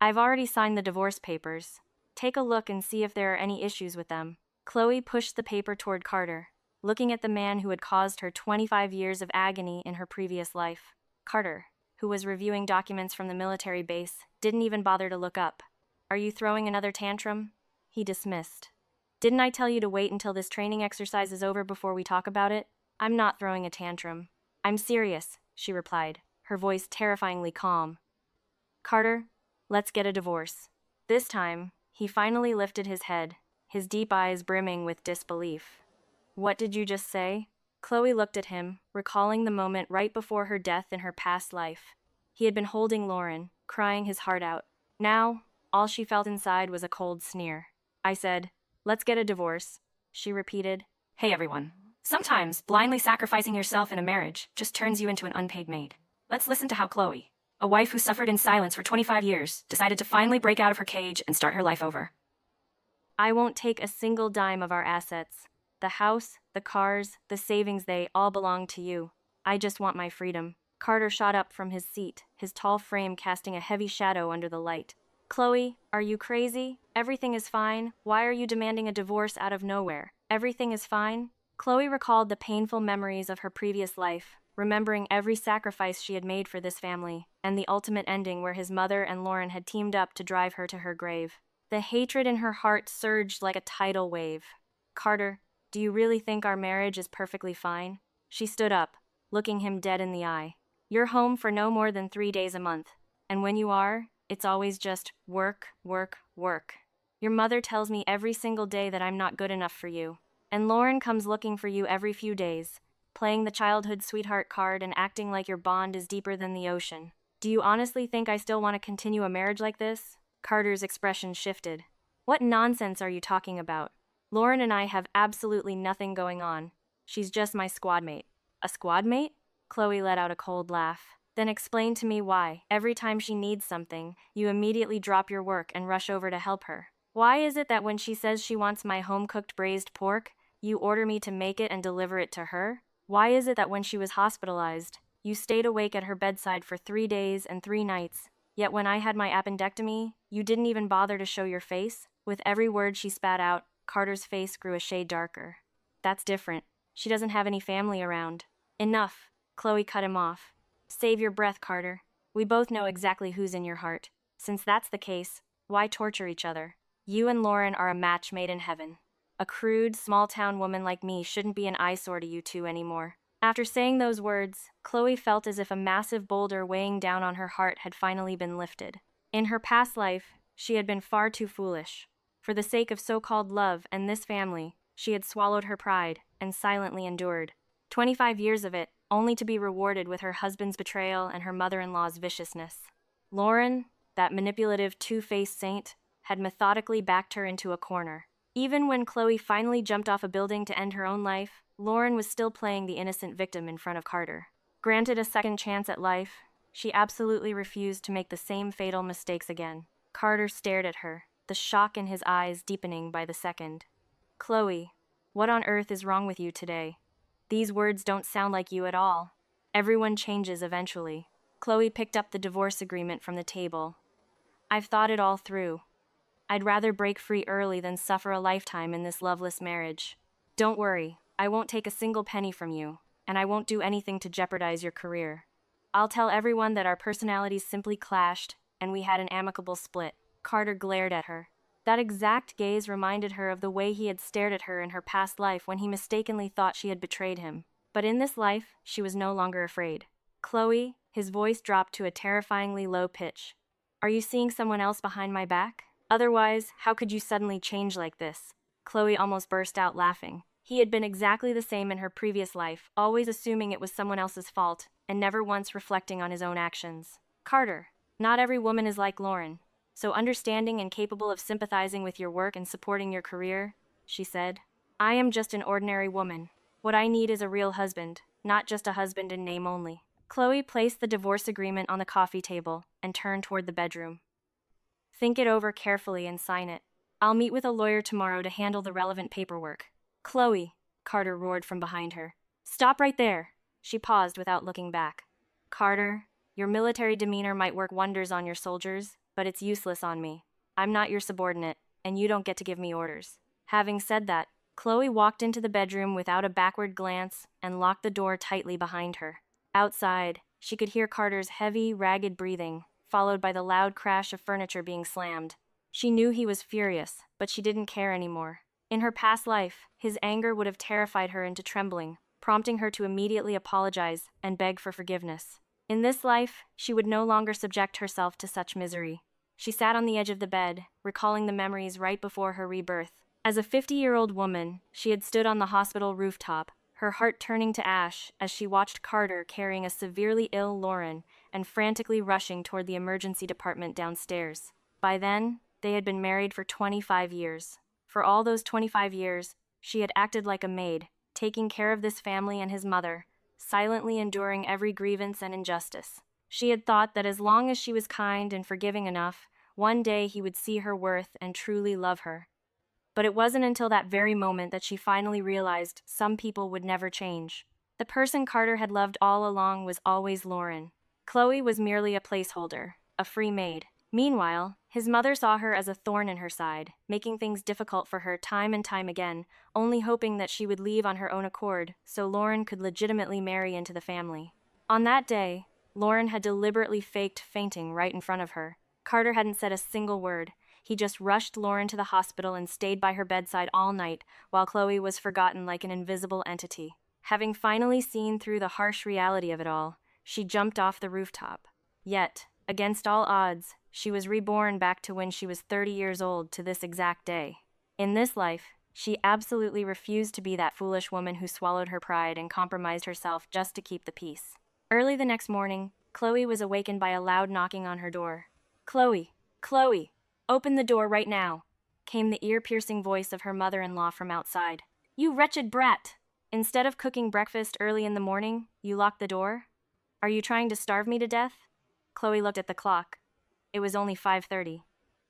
I've already signed the divorce papers. Take a look and see if there are any issues with them. Chloe pushed the paper toward Carter, looking at the man who had caused her 25 years of agony in her previous life. Carter, who was reviewing documents from the military base, didn't even bother to look up. Are you throwing another tantrum? He dismissed. Didn't I tell you to wait until this training exercise is over before we talk about it? I'm not throwing a tantrum. I'm serious, she replied, her voice terrifyingly calm. Carter, let's get a divorce. This time, he finally lifted his head, his deep eyes brimming with disbelief. What did you just say? Chloe looked at him, recalling the moment right before her death in her past life. He had been holding Lauren, crying his heart out. Now, all she felt inside was a cold sneer. I said, let's get a divorce, she repeated. Hey everyone. Sometimes blindly sacrificing yourself in a marriage just turns you into an unpaid maid. Let's listen to how Chloe, a wife who suffered in silence for 25 years, decided to finally break out of her cage and start her life over. I won't take a single dime of our assets. The house, the cars, the savings, they all belong to you. I just want my freedom. Carter shot up from his seat, his tall frame casting a heavy shadow under the light. Chloe, are you crazy? Everything is fine. Why are you demanding a divorce out of nowhere? Everything is fine? Chloe recalled the painful memories of her previous life, remembering every sacrifice she had made for this family, and the ultimate ending where his mother and Lauren had teamed up to drive her to her grave. The hatred in her heart surged like a tidal wave. Carter, do you really think our marriage is perfectly fine? She stood up, looking him dead in the eye. You're home for no more than 3 days a month, and when you are, it's always just work, work, work. Your mother tells me every single day that I'm not good enough for you, and Lauren comes looking for you every few days, playing the childhood sweetheart card and acting like your bond is deeper than the ocean. Do you honestly think I still want to continue a marriage like this? Carter's expression shifted. What nonsense are you talking about? Lauren and I have absolutely nothing going on. She's just my squad mate. A squad mate? Chloe let out a cold laugh. Then explain to me why, every time she needs something, you immediately drop your work and rush over to help her. Why is it that when she says she wants my home-cooked braised pork, you order me to make it and deliver it to her? Why is it that when she was hospitalized, you stayed awake at her bedside for 3 days and 3 nights, yet when I had my appendectomy, you didn't even bother to show your face? With every word she spat out, Carter's face grew a shade darker. That's different. She doesn't have any family around. Enough, Chloe cut him off. Save your breath, Carter. We both know exactly who's in your heart. Since that's the case, why torture each other? You and Lauren are a match made in heaven. A crude, small-town woman like me shouldn't be an eyesore to you two anymore. After saying those words, Chloe felt as if a massive boulder weighing down on her heart had finally been lifted. In her past life, she had been far too foolish. For the sake of so-called love and this family, she had swallowed her pride and silently endured. 25 years of it, only to be rewarded with her husband's betrayal and her mother-in-law's viciousness. Lauren, that manipulative two-faced saint, had methodically backed her into a corner. Even when Chloe finally jumped off a building to end her own life, Lauren was still playing the innocent victim in front of Carter. Granted a second chance at life, she absolutely refused to make the same fatal mistakes again. Carter stared at her, the shock in his eyes deepening by the second. Chloe, what on earth is wrong with you today? These words don't sound like you at all. Everyone changes eventually. Chloe picked up the divorce agreement from the table. I've thought it all through. I'd rather break free early than suffer a lifetime in this loveless marriage. Don't worry, I won't take a single penny from you, and I won't do anything to jeopardize your career. I'll tell everyone that our personalities simply clashed, and we had an amicable split. Carter glared at her. That exact gaze reminded her of the way he had stared at her in her past life when he mistakenly thought she had betrayed him. But in this life, she was no longer afraid. Chloe, his voice dropped to a terrifyingly low pitch. Are you seeing someone else behind my back? Otherwise, how could you suddenly change like this? Chloe almost burst out laughing. He had been exactly the same in her previous life, always assuming it was someone else's fault, and never once reflecting on his own actions. Carter, not every woman is like Lauren. So understanding and capable of sympathizing with your work and supporting your career, she said. I am just an ordinary woman. What I need is a real husband, not just a husband in name only. Chloe placed the divorce agreement on the coffee table and turned toward the bedroom. Think it over carefully and sign it. I'll meet with a lawyer tomorrow to handle the relevant paperwork. Chloe, Carter roared from behind her. Stop right there. She paused without looking back. Carter, your military demeanor might work wonders on your soldiers, but it's useless on me. I'm not your subordinate, and you don't get to give me orders. Having said that, Chloe walked into the bedroom without a backward glance and locked the door tightly behind her. Outside, she could hear Carter's heavy, ragged breathing, followed by the loud crash of furniture being slammed. She knew he was furious, but she didn't care anymore. In her past life, his anger would have terrified her into trembling, prompting her to immediately apologize and beg for forgiveness. In this life, she would no longer subject herself to such misery. She sat on the edge of the bed, recalling the memories right before her rebirth. As a 50-year-old woman, she had stood on the hospital rooftop, her heart turning to ash as she watched Carter carrying a severely ill Lauren and frantically rushing toward the emergency department downstairs. By then, they had been married for 25 years. For all those 25 years, she had acted like a maid, taking care of this family and his mother, silently enduring every grievance and injustice. She had thought that as long as she was kind and forgiving enough, one day he would see her worth and truly love her. But it wasn't until that very moment that she finally realized some people would never change. The person Carter had loved all along was always Lauren. Chloe was merely a placeholder, a free maid. Meanwhile, his mother saw her as a thorn in her side, making things difficult for her time and time again, only hoping that she would leave on her own accord so Lauren could legitimately marry into the family. On that day, Lauren had deliberately faked fainting right in front of her. Carter hadn't said a single word. He just rushed Lauren to the hospital and stayed by her bedside all night, while Chloe was forgotten like an invisible entity. Having finally seen through the harsh reality of it all, she jumped off the rooftop. Yet, against all odds, she was reborn back to when she was 30 years old to this exact day. In this life, she absolutely refused to be that foolish woman who swallowed her pride and compromised herself just to keep the peace. Early the next morning, Chloe was awakened by a loud knocking on her door. "Chloe! Chloe! Open the door right now!" came the ear-piercing voice of her mother-in-law from outside. "You wretched brat! Instead of cooking breakfast early in the morning, you locked the door? Are you trying to starve me to death?" Chloe looked at the clock. It was only 5:30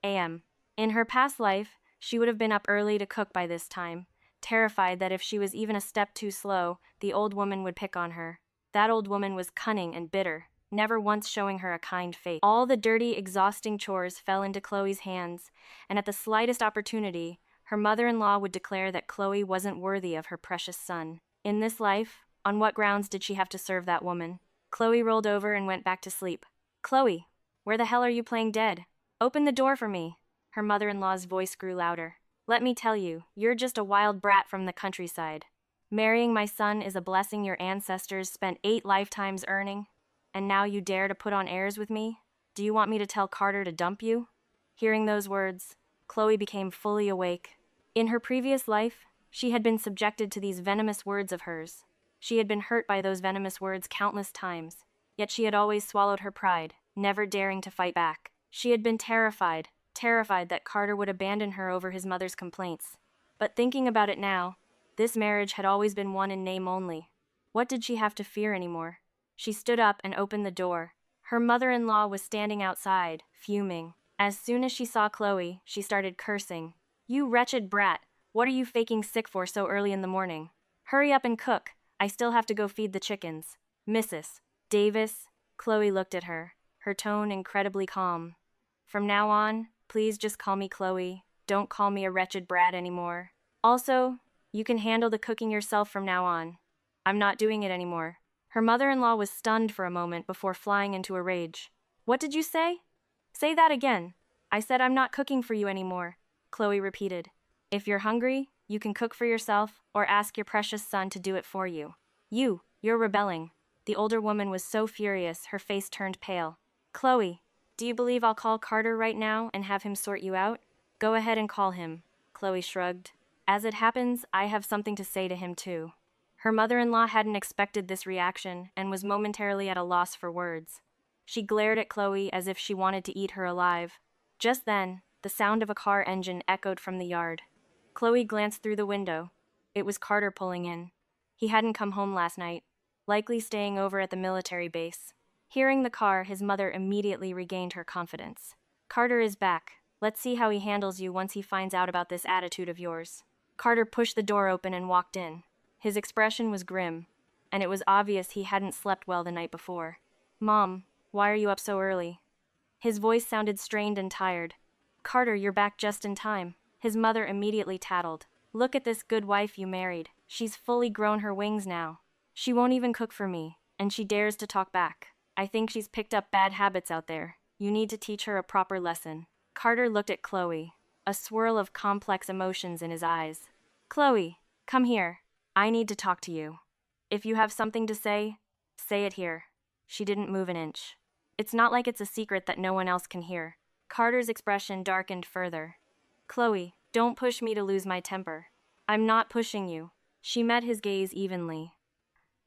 a.m. In her past life, she would have been up early to cook by this time, terrified that if she was even a step too slow, the old woman would pick on her. That old woman was cunning and bitter, never once showing her a kind face. All the dirty, exhausting chores fell into Chloe's hands, and at the slightest opportunity, her mother-in-law would declare that Chloe wasn't worthy of her precious son. In this life, on what grounds did she have to serve that woman? Chloe rolled over and went back to sleep. "Chloe, where the hell are you playing dead? Open the door for me." Her mother-in-law's voice grew louder. "Let me tell you, you're just a wild brat from the countryside. Marrying my son is a blessing your ancestors spent 8 lifetimes earning, and now you dare to put on airs with me? Do you want me to tell Carter to dump you?" Hearing those words, Chloe became fully awake. In her previous life, she had been subjected to these venomous words of hers. She had been hurt by those venomous words countless times, yet she had always swallowed her pride, never daring to fight back. She had been terrified that Carter would abandon her over his mother's complaints. But thinking about it now, this marriage had always been one in name only. What did she have to fear anymore? She stood up and opened the door. Her mother-in-law was standing outside, fuming. As soon as she saw Chloe, she started cursing. "You wretched brat, what are you faking sick for so early in the morning? Hurry up and cook, I still have to go feed the chickens." "Mrs. Davis," Chloe looked at her, her tone incredibly calm. "From now on, please just call me Chloe. Don't call me a wretched brat anymore. Also, you can handle the cooking yourself from now on. I'm not doing it anymore." Her mother-in-law was stunned for a moment before flying into a rage. "What did you say?" "Say that again." "I said I'm not cooking for you anymore," Chloe repeated. "If you're hungry, you can cook for yourself or ask your precious son to do it for you. You're rebelling." The older woman was so furious, her face turned pale. "Chloe, do you believe I'll call Carter right now and have him sort you out?" "Go ahead and call him," Chloe shrugged. "As it happens, I have something to say to him too." Her mother-in-law hadn't expected this reaction and was momentarily at a loss for words. She glared at Chloe as if she wanted to eat her alive. Just then, the sound of a car engine echoed from the yard. Chloe glanced through the window. It was Carter pulling in. He hadn't come home last night, likely staying over at the military base. Hearing the car, his mother immediately regained her confidence. "Carter is back. Let's see how he handles you once he finds out about this attitude of yours." Carter pushed the door open and walked in. His expression was grim, and it was obvious he hadn't slept well the night before. "Mom, why are you up so early?" His voice sounded strained and tired. Carter, you're back just in time. His mother immediately tattled. Look at this good wife you married. She's fully grown her wings now. She won't even cook for me, and she dares to talk back. I think she's picked up bad habits out there. You need to teach her a proper lesson. Carter looked at Chloe, a swirl of complex emotions in his eyes. Chloe, come here. I need to talk to you. If you have something to say it here. She didn't move an inch. It's not like it's a secret that no one else can hear. Carter's expression darkened further. Chloe, don't push me to lose my temper. I'm not pushing you. She met his gaze evenly.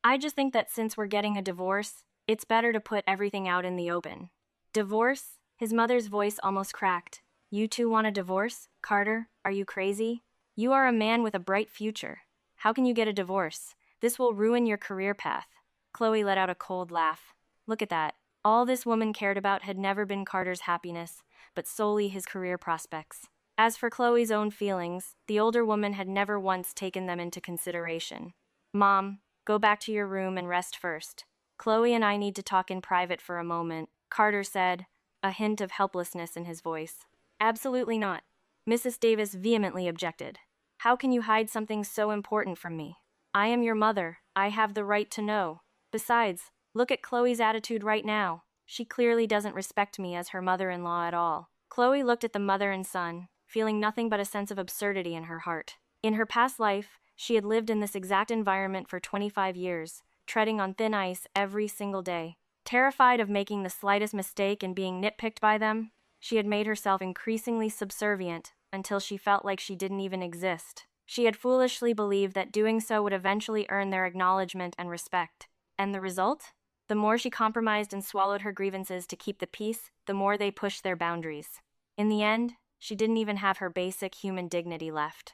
I just think that since we're getting a divorce, it's better to put everything out in the open. Divorce? His mother's voice almost cracked. You two want a divorce? Carter, are you crazy? You are a man with a bright future. How can you get a divorce? This will ruin your career path. Chloe let out a cold laugh. Look at that. All this woman cared about had never been Carter's happiness, but solely his career prospects. As for Chloe's own feelings, the older woman had never once taken them into consideration. Mom, go back to your room and rest first. Chloe and I need to talk in private for a moment, Carter said, a hint of helplessness in his voice. Absolutely not. Mrs. Davis vehemently objected. How can you hide something so important from me? I am your mother. I have the right to know. Besides, look at Chloe's attitude right now. She clearly doesn't respect me as her mother-in-law at all. Chloe looked at the mother and son, feeling nothing but a sense of absurdity in her heart. In her past life, she had lived in this exact environment for 25 years, treading on thin ice every single day. Terrified of making the slightest mistake and being nitpicked by them, she had made herself increasingly subservient until she felt like she didn't even exist. She had foolishly believed that doing so would eventually earn their acknowledgement and respect. And the result? The more she compromised and swallowed her grievances to keep the peace, the more they pushed their boundaries. In the end, she didn't even have her basic human dignity left.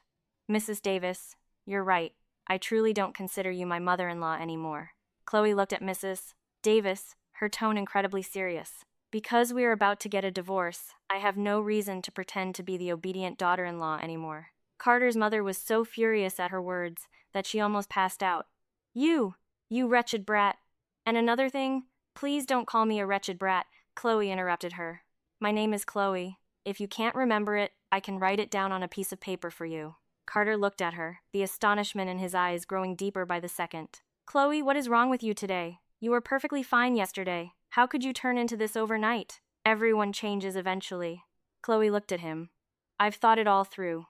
Mrs. Davis, you're right. I truly don't consider you my mother-in-law anymore. Chloe looked at Mrs. Davis, her tone incredibly serious. Because we are about to get a divorce, I have no reason to pretend to be the obedient daughter-in-law anymore. Carter's mother was so furious at her words that she almost passed out. You wretched brat. And another thing, please don't call me a wretched brat, Chloe interrupted her. My name is Chloe. If you can't remember it, I can write it down on a piece of paper for you. Carter looked at her, the astonishment in his eyes growing deeper by the second. Chloe, what is wrong with you today? You were perfectly fine yesterday. How could you turn into this overnight? Everyone changes eventually. Chloe looked at him. I've thought it all through.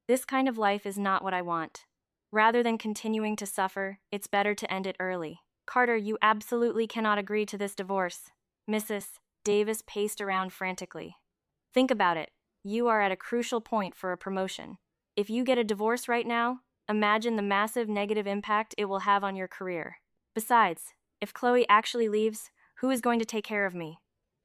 This kind of life is not what I want. Rather than continuing to suffer, it's better to end it early. Carter, you absolutely cannot agree to this divorce. Mrs. Davis paced around frantically. Think about it. You are at a crucial point for a promotion. If you get a divorce right now, imagine the massive negative impact it will have on your career. Besides, if Chloe actually leaves, who is going to take care of me?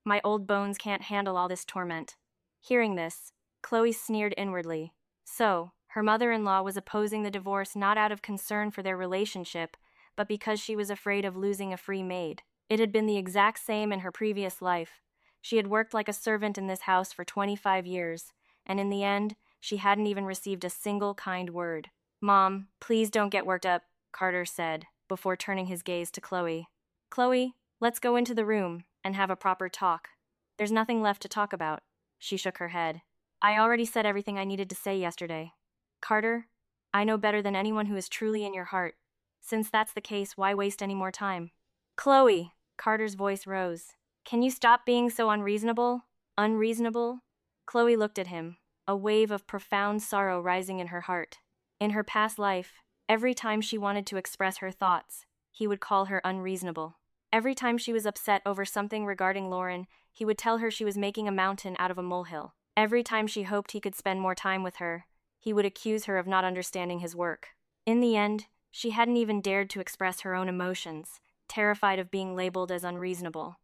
My old bones can't handle all this torment. Hearing this, Chloe sneered inwardly. So, her mother-in-law was opposing the divorce not out of concern for their relationship, but because she was afraid of losing a free maid. It had been the exact same in her previous life. She had worked like a servant in this house for 25 years, and in the end, she hadn't even received a single kind word. Mom, please don't get worked up, Carter said, before turning his gaze to Chloe. Chloe, let's go into the room and have a proper talk. There's nothing left to talk about. She shook her head. I already said everything I needed to say yesterday. Carter, I know better than anyone who is truly in your heart. Since that's the case, why waste any more time? Chloe, Carter's voice rose. Can you stop being so unreasonable? Unreasonable? Chloe looked at him, a wave of profound sorrow rising in her heart. In her past life, every time she wanted to express her thoughts, he would call her unreasonable. Every time she was upset over something regarding Lauren, he would tell her she was making a mountain out of a molehill. Every time she hoped he could spend more time with her, he would accuse her of not understanding his work. In the end, she hadn't even dared to express her own emotions, terrified of being labeled as unreasonable.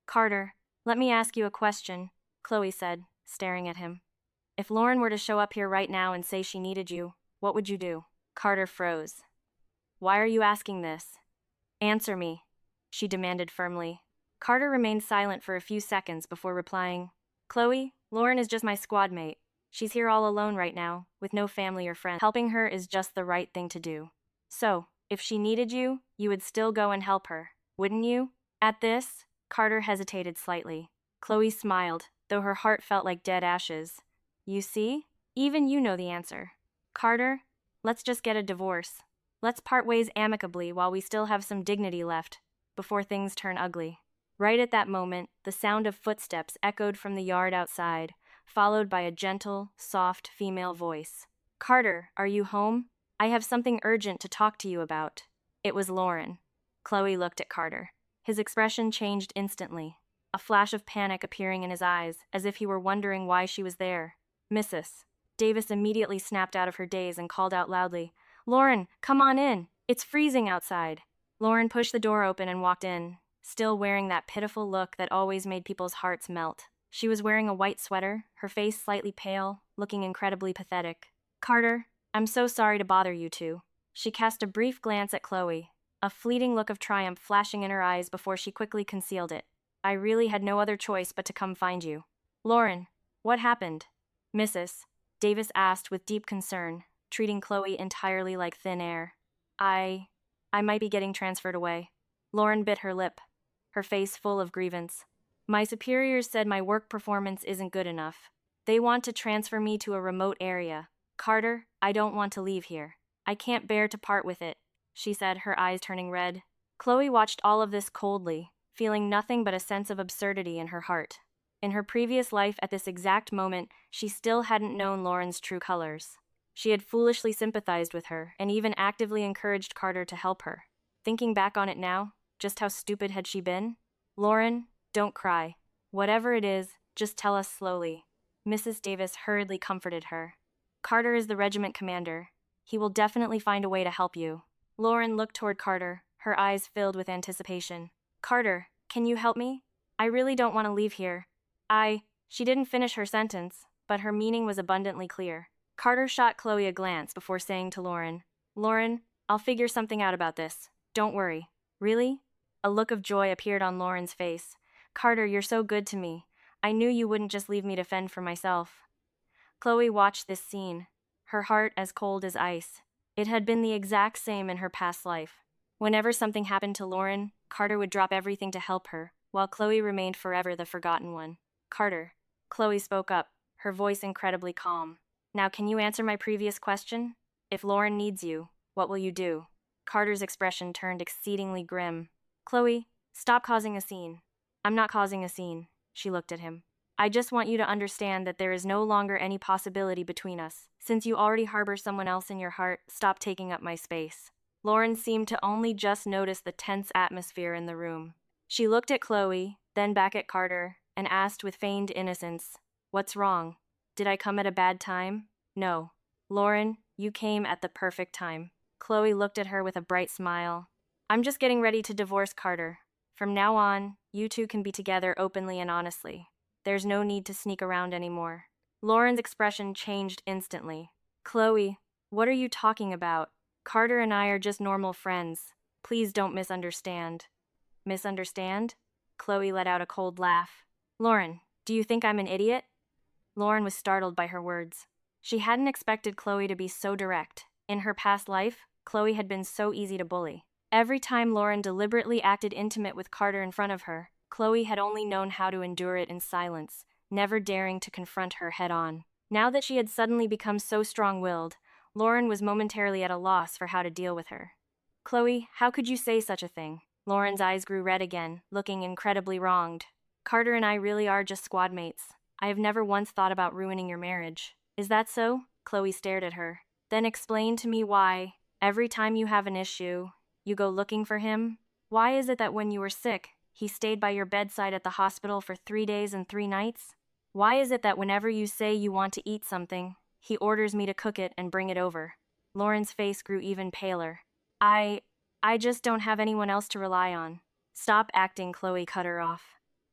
Carter, let me ask you a question, Chloe said, staring at him. If Lauren were to show up here right now and say she needed you, what would you do? Carter froze. Why are you asking this? Answer me, she demanded firmly. Carter remained silent for a few seconds before replying, Chloe, Lauren is just my squad mate. She's here all alone right now, with no family or friends. Helping her is just the right thing to do. So, if she needed you, you would still go and help her, wouldn't you? At this, Carter hesitated slightly. Chloe smiled, though her heart felt like dead ashes. You see? Even you know the answer. Carter, let's just get a divorce. Let's part ways amicably while we still have some dignity left, before things turn ugly. Right at that moment, the sound of footsteps echoed from the yard outside, followed by a gentle, soft female voice. Carter, are you home? I have something urgent to talk to you about. It was Lauren. Chloe looked at Carter. His expression changed instantly, a flash of panic appearing in his eyes, as if he were wondering why she was there. Mrs. Davis immediately snapped out of her daze and called out loudly, Lauren, come on in. It's freezing outside. Lauren pushed the door open and walked in, still wearing that pitiful look that always made people's hearts melt. She was wearing a white sweater, her face slightly pale, looking incredibly pathetic. Carter, I'm so sorry to bother you two. She cast a brief glance at Chloe, a fleeting look of triumph flashing in her eyes before she quickly concealed it. I really had no other choice but to come find you. Lauren, what happened? Mrs. Davis asked with deep concern, treating Chloe entirely like thin air. I might be getting transferred away. Lauren bit her lip, her face full of grievance. My superiors said my work performance isn't good enough. They want to transfer me to a remote area. Carter, I don't want to leave here. I can't bear to part with it, she said, her eyes turning red. Chloe watched all of this coldly, feeling nothing but a sense of absurdity in her heart. In her previous life at this exact moment, she still hadn't known Lauren's true colors. She had foolishly sympathized with her and even actively encouraged Carter to help her. Thinking back on it now, just how stupid had she been? Lauren, don't cry. Whatever it is, just tell us slowly. Mrs. Davis hurriedly comforted her. Carter is the regiment commander. He will definitely find a way to help you. Lauren looked toward Carter, her eyes filled with anticipation. Carter, can you help me? I really don't want to leave here. She didn't finish her sentence, but her meaning was abundantly clear. Carter shot Chloe a glance before saying to Lauren, Lauren, I'll figure something out about this. Don't worry. Really? A look of joy appeared on Lauren's face. Carter, you're so good to me. I knew you wouldn't just leave me to fend for myself. Chloe watched this scene, her heart as cold as ice. It had been the exact same in her past life. Whenever something happened to Lauren, Carter would drop everything to help her, while Chloe remained forever the forgotten one. Carter. Chloe spoke up, her voice incredibly calm. Now can you answer my previous question? If Lauren needs you, what will you do? Carter's expression turned exceedingly grim. Chloe, stop causing a scene. I'm not causing a scene, she looked at him. I just want you to understand that there is no longer any possibility between us. Since you already harbor someone else in your heart, stop taking up my space. Lauren seemed to only just notice the tense atmosphere in the room. She looked at Chloe, then back at Carter, and asked with feigned innocence, What's wrong? Did I come at a bad time? No. Lauren, you came at the perfect time. Chloe looked at her with a bright smile. I'm just getting ready to divorce Carter. From now on, you two can be together openly and honestly. There's no need to sneak around anymore. Lauren's expression changed instantly. Chloe, what are you talking about? Carter and I are just normal friends. Please don't misunderstand. Misunderstand? Chloe let out a cold laugh. Lauren, do you think I'm an idiot? Lauren was startled by her words. She hadn't expected Chloe to be so direct. In her past life, Chloe had been so easy to bully. Every time Lauren deliberately acted intimate with Carter in front of her, Chloe had only known how to endure it in silence, never daring to confront her head-on. Now that she had suddenly become so strong-willed, Lauren was momentarily at a loss for how to deal with her. Chloe, how could you say such a thing? Lauren's eyes grew red again, looking incredibly wronged. Carter and I really are just squad mates. I have never once thought about ruining your marriage. Is that so? Chloe stared at her. Then explain to me why, every time you have an issue, you go looking for him? Why is it that when you were sick, he stayed by your bedside at the hospital for 3 days and 3 nights? Why is it that whenever you say you want to eat something, he orders me to cook it and bring it over? Lauren's face grew even paler. I just don't have anyone else to rely on. Stop acting, Chloe cut her off.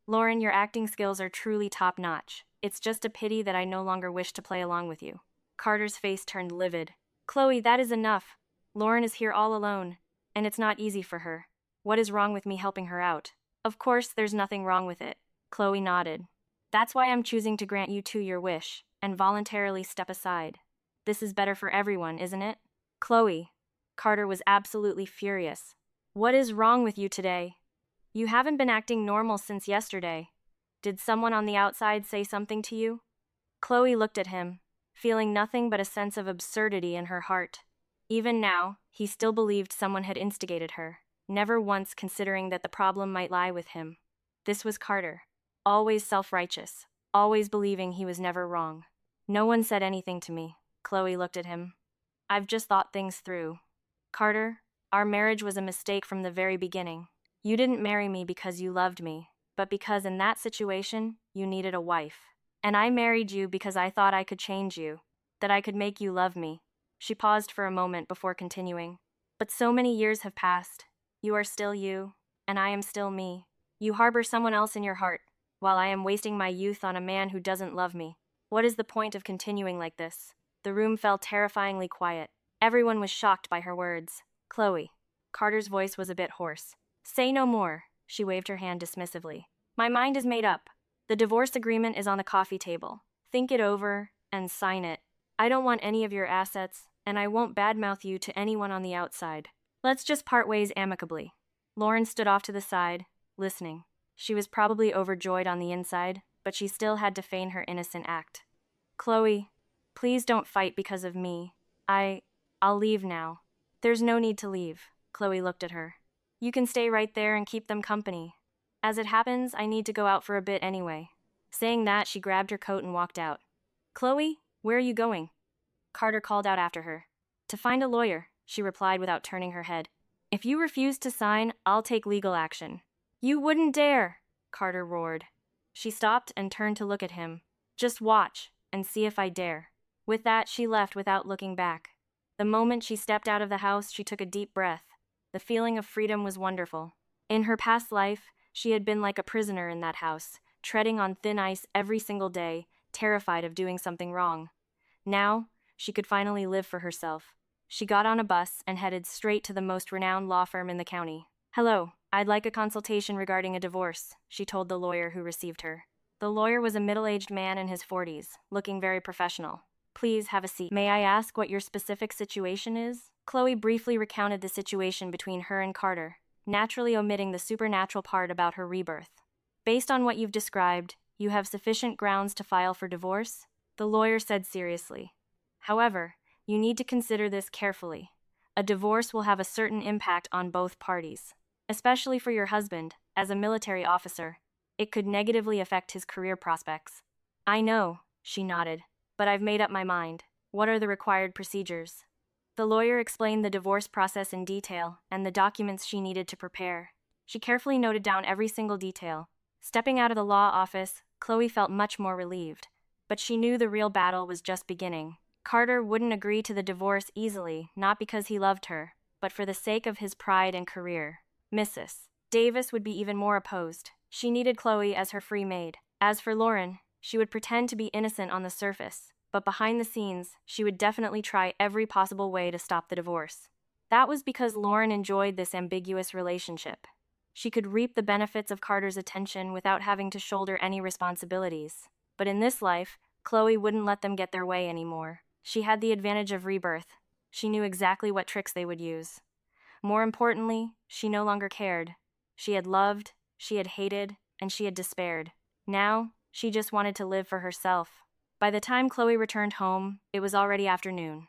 Lauren, your acting skills are truly top-notch. It's just a pity that I no longer wish to play along with you. Carter's face turned livid. Chloe, that is enough. Lauren is here all alone, and it's not easy for her. What is wrong with me helping her out? Of course, there's nothing wrong with it. Chloe nodded. That's why I'm choosing to grant you two your wish, and voluntarily step aside. This is better for everyone, isn't it? Chloe. Carter was absolutely furious. What is wrong with you today? You haven't been acting normal since yesterday. Did someone on the outside say something to you? Chloe looked at him, feeling nothing but a sense of absurdity in her heart. Even now, he still believed someone had instigated her, never once considering that the problem might lie with him. This was Carter, always self-righteous, always believing he was never wrong. No one said anything to me. Chloe looked at him. I've just thought things through. Carter, our marriage was a mistake from the very beginning. You didn't marry me because you loved me, but because in that situation, you needed a wife. And I married you because I thought I could change you, that I could make you love me. She paused for a moment before continuing. But so many years have passed. You are still you, and I am still me. You harbor someone else in your heart, while I am wasting my youth on a man who doesn't love me. What is the point of continuing like this? The room fell terrifyingly quiet. Everyone was shocked by her words. Chloe. Carter's voice was a bit hoarse. Say no more, she waved her hand dismissively. My mind is made up. The divorce agreement is on the coffee table. Think it over and sign it. I don't want any of your assets, and I won't badmouth you to anyone on the outside. Let's just part ways amicably. Lauren stood off to the side, listening. She was probably overjoyed on the inside, but she still had to feign her innocent act. Chloe, please don't fight because of me. I'll leave now. There's no need to leave. Chloe looked at her. You can stay right there and keep them company. As it happens, I need to go out for a bit anyway. Saying that, she grabbed her coat and walked out. Chloe, where are you going? Carter called out after her. To find a lawyer, she replied without turning her head. If you refuse to sign, I'll take legal action. You wouldn't dare, Carter roared. She stopped and turned to look at him. Just watch and see if I dare. With that, she left without looking back. The moment she stepped out of the house, she took a deep breath. The feeling of freedom was wonderful. In her past life, she had been like a prisoner in that house, treading on thin ice every single day, terrified of doing something wrong. Now, she could finally live for herself. She got on a bus and headed straight to the most renowned law firm in the county. Hello, I'd like a consultation regarding a divorce, she told the lawyer who received her. The lawyer was a middle-aged man in his 40s, looking very professional. Please have a seat. May I ask what your specific situation is? Chloe briefly recounted the situation between her and Carter, naturally omitting the supernatural part about her rebirth. Based on what you've described, you have sufficient grounds to file for divorce? The lawyer said seriously. However, you need to consider this carefully. A divorce will have a certain impact on both parties, especially for your husband, as a military officer. It could negatively affect his career prospects. I know, she nodded, but I've made up my mind. What are the required procedures? The lawyer explained the divorce process in detail and the documents she needed to prepare. She carefully noted down every single detail. Stepping out of the law office, Chloe felt much more relieved, but she knew the real battle was just beginning. Carter wouldn't agree to the divorce easily, not because he loved her, but for the sake of his pride and career. Mrs. Davis would be even more opposed. She needed Chloe as her free maid. As for Lauren, she would pretend to be innocent on the surface, but behind the scenes, she would definitely try every possible way to stop the divorce. That was because Lauren enjoyed this ambiguous relationship. She could reap the benefits of Carter's attention without having to shoulder any responsibilities. But in this life, Chloe wouldn't let them get their way anymore. She had the advantage of rebirth. She knew exactly what tricks they would use. More importantly, she no longer cared. She had loved, she had hated, and she had despaired. Now, she just wanted to live for herself. By the time Chloe returned home, it was already afternoon.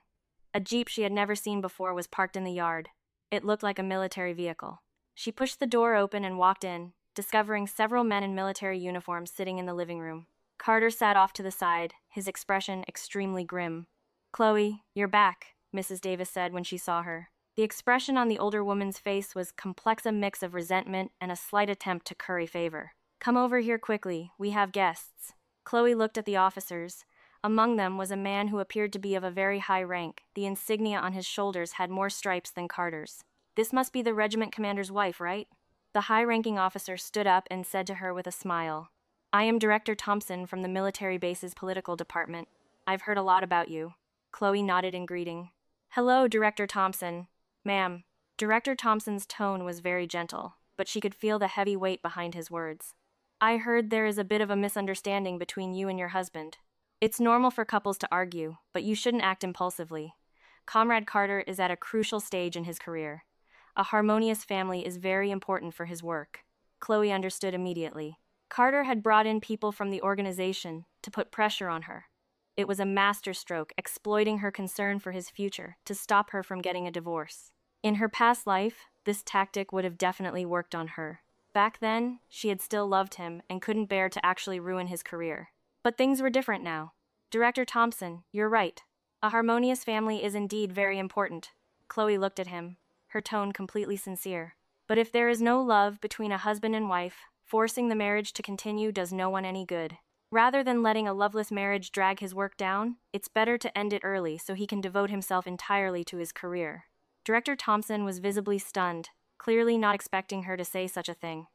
A jeep she had never seen before was parked in the yard. It looked like a military vehicle. She pushed the door open and walked in, discovering several men in military uniforms sitting in the living room. Carter sat off to the side, his expression extremely grim. Chloe, you're back, Mrs. Davis said when she saw her. The expression on the older woman's face was complex, a mix of resentment and a slight attempt to curry favor. Come over here quickly, we have guests. Chloe looked at the officers. Among them was a man who appeared to be of a very high rank. The insignia on his shoulders had more stripes than Carter's. This must be the regiment commander's wife, right? The high-ranking officer stood up and said to her with a smile, I am Director Thompson from the military base's political department. I've heard a lot about you. Chloe nodded in greeting. Hello, Director Thompson. Ma'am. Director Thompson's tone was very gentle, but she could feel the heavy weight behind his words. I heard there is a bit of a misunderstanding between you and your husband. It's normal for couples to argue, but you shouldn't act impulsively. Comrade Carter is at a crucial stage in his career. A harmonious family is very important for his work. Chloe understood immediately. Carter had brought in people from the organization to put pressure on her. It was a masterstroke, exploiting her concern for his future to stop her from getting a divorce. In her past life, this tactic would have definitely worked on her. Back then, she had still loved him and couldn't bear to actually ruin his career. But things were different now. Director Thompson, you're right. A harmonious family is indeed very important. Chloe looked at him, her tone completely sincere. But if there is no love between a husband and wife, forcing the marriage to continue does no one any good. Rather than letting a loveless marriage drag his work down, it's better to end it early so he can devote himself entirely to his career. Director Thompson was visibly stunned, clearly not expecting her to say such a thing.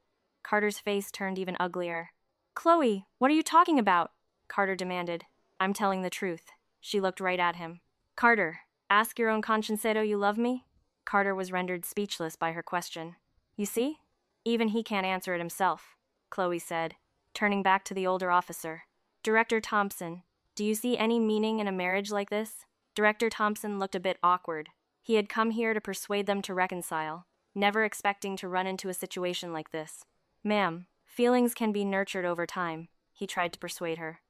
Carter's face turned even uglier. Chloe, what are you talking about? Carter demanded. I'm telling the truth. She looked right at him. Carter, ask your own consciencedo you love me? Carter was rendered speechless by her question. You see? Even he can't answer it himself, Chloe said, turning back to the older officer. Director Thompson, do you see any meaning in a marriage like this? Director Thompson looked a bit awkward. He had come here to persuade them to reconcile, never expecting to run into a situation like this. Ma'am, feelings can be nurtured over time, he tried to persuade her.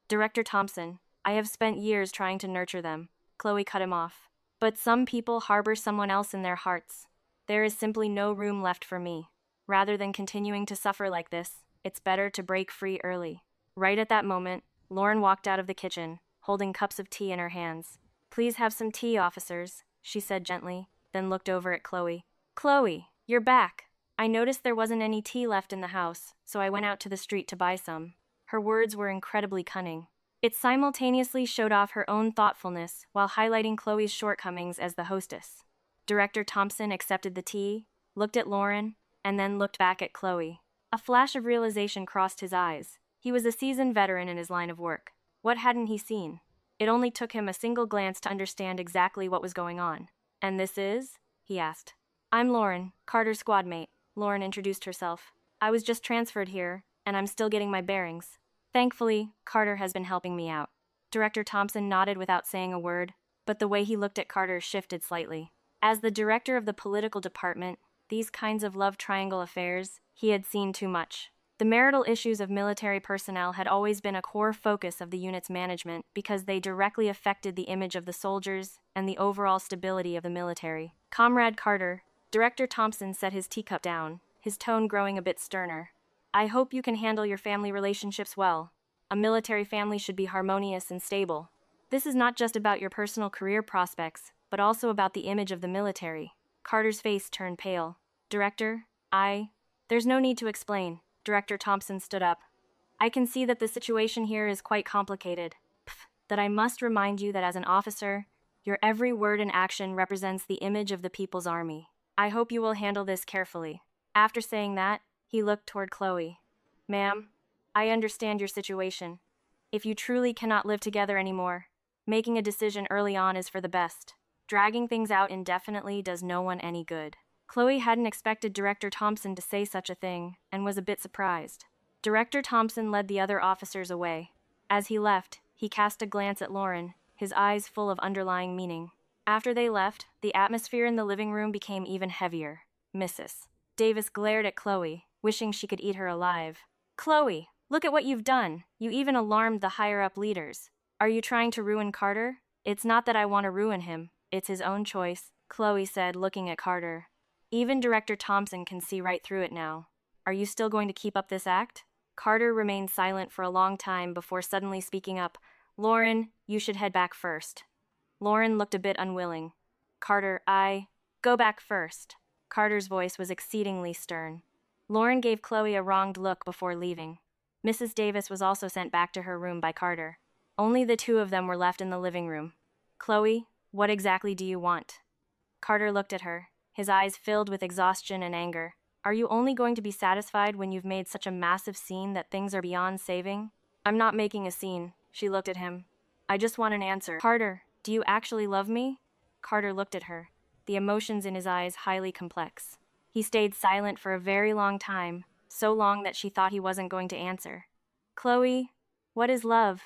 Director Thompson, I have spent years trying to nurture them, Chloe cut him off. But some people harbor someone else in their hearts. There is simply no room left for me. Rather than continuing to suffer like this, it's better to break free early. Right at that moment, Lauren walked out of the kitchen, holding cups of tea in her hands. Please have some tea, officers, she said gently, then looked over at Chloe. Chloe, you're back. I noticed there wasn't any tea left in the house, so I went out to the street to buy some. Her words were incredibly cunning. It simultaneously showed off her own thoughtfulness while highlighting Chloe's shortcomings as the hostess. Director Thompson accepted the tea, looked at Lauren, and then looked back at Chloe. A flash of realization crossed his eyes. He was a seasoned veteran in his line of work. What hadn't he seen? It only took him a single glance to understand exactly what was going on. And this is? He asked. I'm Lauren, Carter's squad mate. Lauren introduced herself. I was just transferred here, and I'm still getting my bearings. Thankfully, Carter has been helping me out. Director Thompson nodded without saying a word, but the way he looked at Carter shifted slightly. As the director of the political department, these kinds of love triangle affairs, he had seen too much. The marital issues of military personnel had always been a core focus of the unit's management because they directly affected the image of the soldiers and the overall stability of the military. Comrade Carter, Director Thompson set his teacup down, his tone growing a bit sterner. I hope you can handle your family relationships well. A military family should be harmonious and stable. This is not just about your personal career prospects, but also about the image of the military. Carter's face turned pale. Director, There's no need to explain. Director Thompson stood up. I can see that the situation here is quite complicated. That I must remind you that as an officer, your every word and action represents the image of the People's Army. I hope you will handle this carefully. After saying that, he looked toward Chloe. Ma'am, I understand your situation. If you truly cannot live together anymore, making a decision early on is for the best. Dragging things out indefinitely does no one any good. Chloe hadn't expected Director Thompson to say such a thing, and was a bit surprised. Director Thompson led the other officers away. As he left, he cast a glance at Lauren, his eyes full of underlying meaning. After they left, the atmosphere in the living room became even heavier. Mrs. Davis glared at Chloe, wishing she could eat her alive. Chloe, look at what you've done. You even alarmed the higher-up leaders. Are you trying to ruin Carter? It's not that I want to ruin him. It's his own choice, Chloe said, looking at Carter. Even Director Thompson can see right through it now. Are you still going to keep up this act? Carter remained silent for a long time before suddenly speaking up. Lauren, you should head back first. Lauren looked a bit unwilling. Carter, Go back first. Carter's voice was exceedingly stern. Lauren gave Chloe a wronged look before leaving. Mrs. Davis was also sent back to her room by Carter. Only the two of them were left in the living room. Chloe, what exactly do you want? Carter looked at her, his eyes filled with exhaustion and anger. Are you only going to be satisfied when you've made such a massive scene that things are beyond saving? I'm not making a scene, she looked at him. I just want an answer. Carter, do you actually love me? Carter looked at her, the emotions in his eyes highly complex. He stayed silent for a very long time, so long that she thought he wasn't going to answer. Chloe, what is love?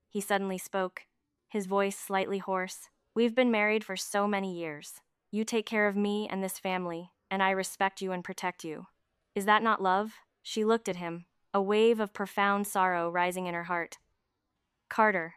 He suddenly spoke, his voice slightly hoarse. We've been married for so many years. You take care of me and this family, and I respect you and protect you. Is that not love? She looked at him, a wave of profound sorrow rising in her heart. Carter,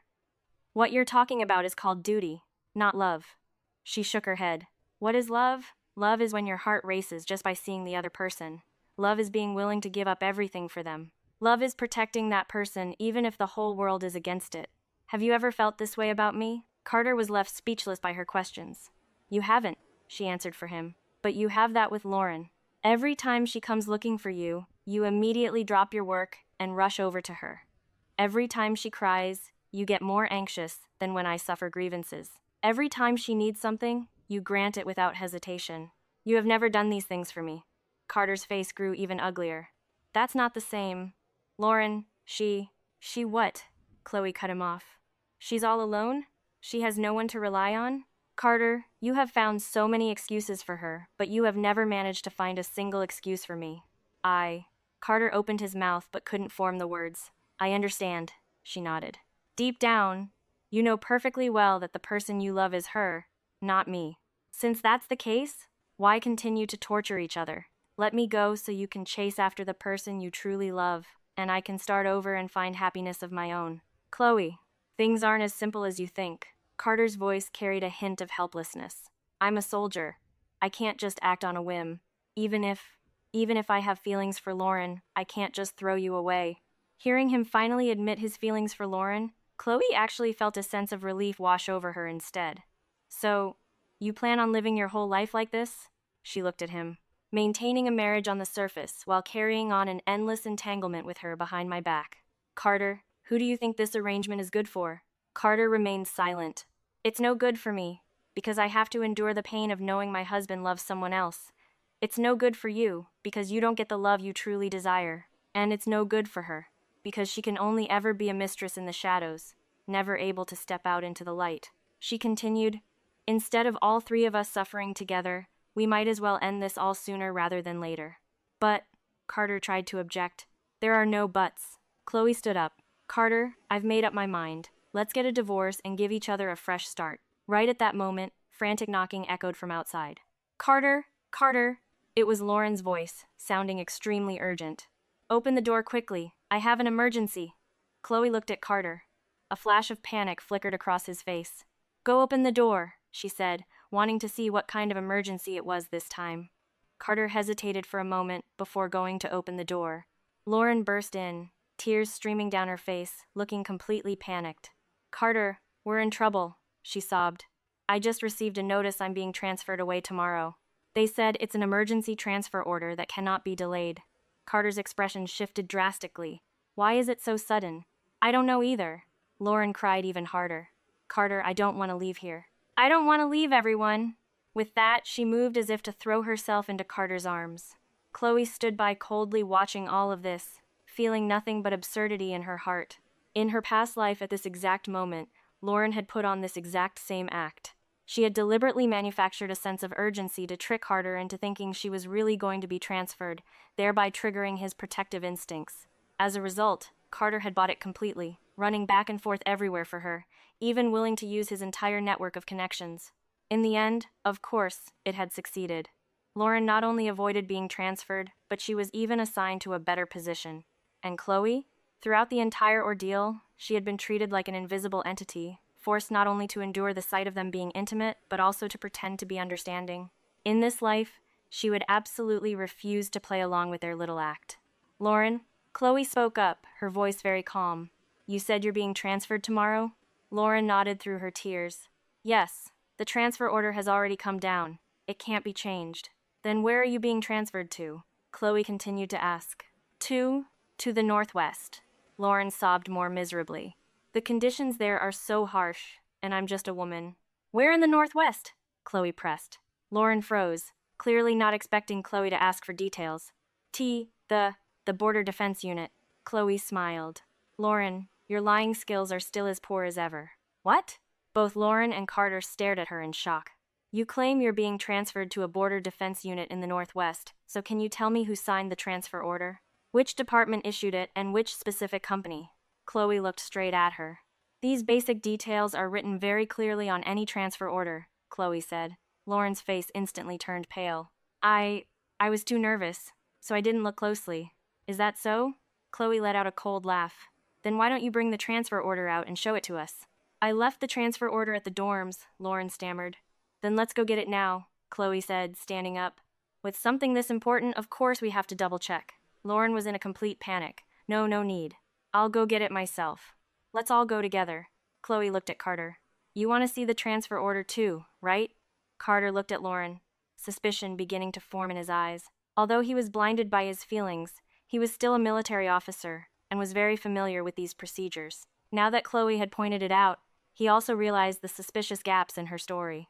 what you're talking about is called duty, not love. She shook her head. What is love? Love is when your heart races just by seeing the other person. Love is being willing to give up everything for them. Love is protecting that person even if the whole world is against it. Have you ever felt this way about me? Carter was left speechless by her questions. You haven't, she answered for him. But you have that with Lauren. Every time she comes looking for you, you immediately drop your work and rush over to her. Every time she cries, you get more anxious than when I suffer grievances. Every time she needs something, you grant it without hesitation. You have never done these things for me. Carter's face grew even uglier. That's not the same. Lauren, she what? Chloe cut him off. She's all alone? She has no one to rely on? Carter, you have found so many excuses for her, but you have never managed to find a single excuse for me. Carter opened his mouth but couldn't form the words. I understand, she nodded. Deep down, you know perfectly well that the person you love is her, not me. Since that's the case, why continue to torture each other? Let me go so you can chase after the person you truly love, and I can start over and find happiness of my own. Chloe, things aren't as simple as you think. Carter's voice carried a hint of helplessness. I'm a soldier. I can't just act on a whim. Even if I have feelings for Lauren, I can't just throw you away. Hearing him finally admit his feelings for Lauren, Chloe actually felt a sense of relief wash over her instead. So, you plan on living your whole life like this? She looked at him. Maintaining a marriage on the surface while carrying on an endless entanglement with her behind my back. Carter, who do you think this arrangement is good for? Carter remained silent. It's no good for me, because I have to endure the pain of knowing my husband loves someone else. It's no good for you, because you don't get the love you truly desire. And it's no good for her, because she can only ever be a mistress in the shadows, never able to step out into the light. She continued, instead of all three of us suffering together, we might as well end this all sooner rather than later. But, Carter tried to object. There are no buts. Chloe stood up. Carter, I've made up my mind. Let's get a divorce and give each other a fresh start. Right at that moment, frantic knocking echoed from outside. Carter, Carter. It was Lauren's voice, sounding extremely urgent. Open the door quickly. I have an emergency. Chloe looked at Carter. A flash of panic flickered across his face. Go open the door, she said, wanting to see what kind of emergency it was this time. Carter hesitated for a moment before going to open the door. Lauren burst in, tears streaming down her face, looking completely panicked. Carter, we're in trouble, she sobbed. I just received a notice I'm being transferred away tomorrow. They said it's an emergency transfer order that cannot be delayed. Carter's expression shifted drastically. Why is it so sudden? I don't know either. Lauren cried even harder. Carter, I don't want to leave here. I don't want to leave, everyone. With that, she moved as if to throw herself into Carter's arms. Chloe stood by coldly watching all of this, feeling nothing but absurdity in her heart. In her past life at this exact moment, Lauren had put on this exact same act. She had deliberately manufactured a sense of urgency to trick Carter into thinking she was really going to be transferred, thereby triggering his protective instincts. As a result, Carter had bought it completely, running back and forth everywhere for her, even willing to use his entire network of connections. In the end, of course, it had succeeded. Lauren not only avoided being transferred, but she was even assigned to a better position. And Chloe? Throughout the entire ordeal, she had been treated like an invisible entity, forced not only to endure the sight of them being intimate, but also to pretend to be understanding. In this life, she would absolutely refuse to play along with their little act. Lauren? Chloe spoke up, her voice very calm. You said you're being transferred tomorrow? Lauren nodded through her tears. Yes, the transfer order has already come down. It can't be changed. Then where are you being transferred to? Chloe continued to ask. To the Northwest. Lauren sobbed more miserably. The conditions there are so harsh, and I'm just a woman. Where in the Northwest? Chloe pressed. Lauren froze, clearly not expecting Chloe to ask for details. The Border Defense Unit. Chloe smiled. Lauren, your lying skills are still as poor as ever. What? Both Lauren and Carter stared at her in shock. You claim you're being transferred to a border defense unit in the Northwest, so can you tell me who signed the transfer order? Which department issued it and which specific company? Chloe looked straight at her. These basic details are written very clearly on any transfer order, Chloe said. Lauren's face instantly turned pale. I was too nervous, so I didn't look closely. Is that so? Chloe let out a cold laugh. Then why don't you bring the transfer order out and show it to us? I left the transfer order at the dorms, Lauren stammered. Then let's go get it now, Chloe said, standing up. With something this important, of course we have to double check. Lauren was in a complete panic. No need. I'll go get it myself. Let's all go together. Chloe looked at Carter. You want to see the transfer order too, right? Carter looked at Lauren, suspicion beginning to form in his eyes. Although he was blinded by his feelings, he was still a military officer and was very familiar with these procedures. Now that Chloe had pointed it out, he also realized the suspicious gaps in her story.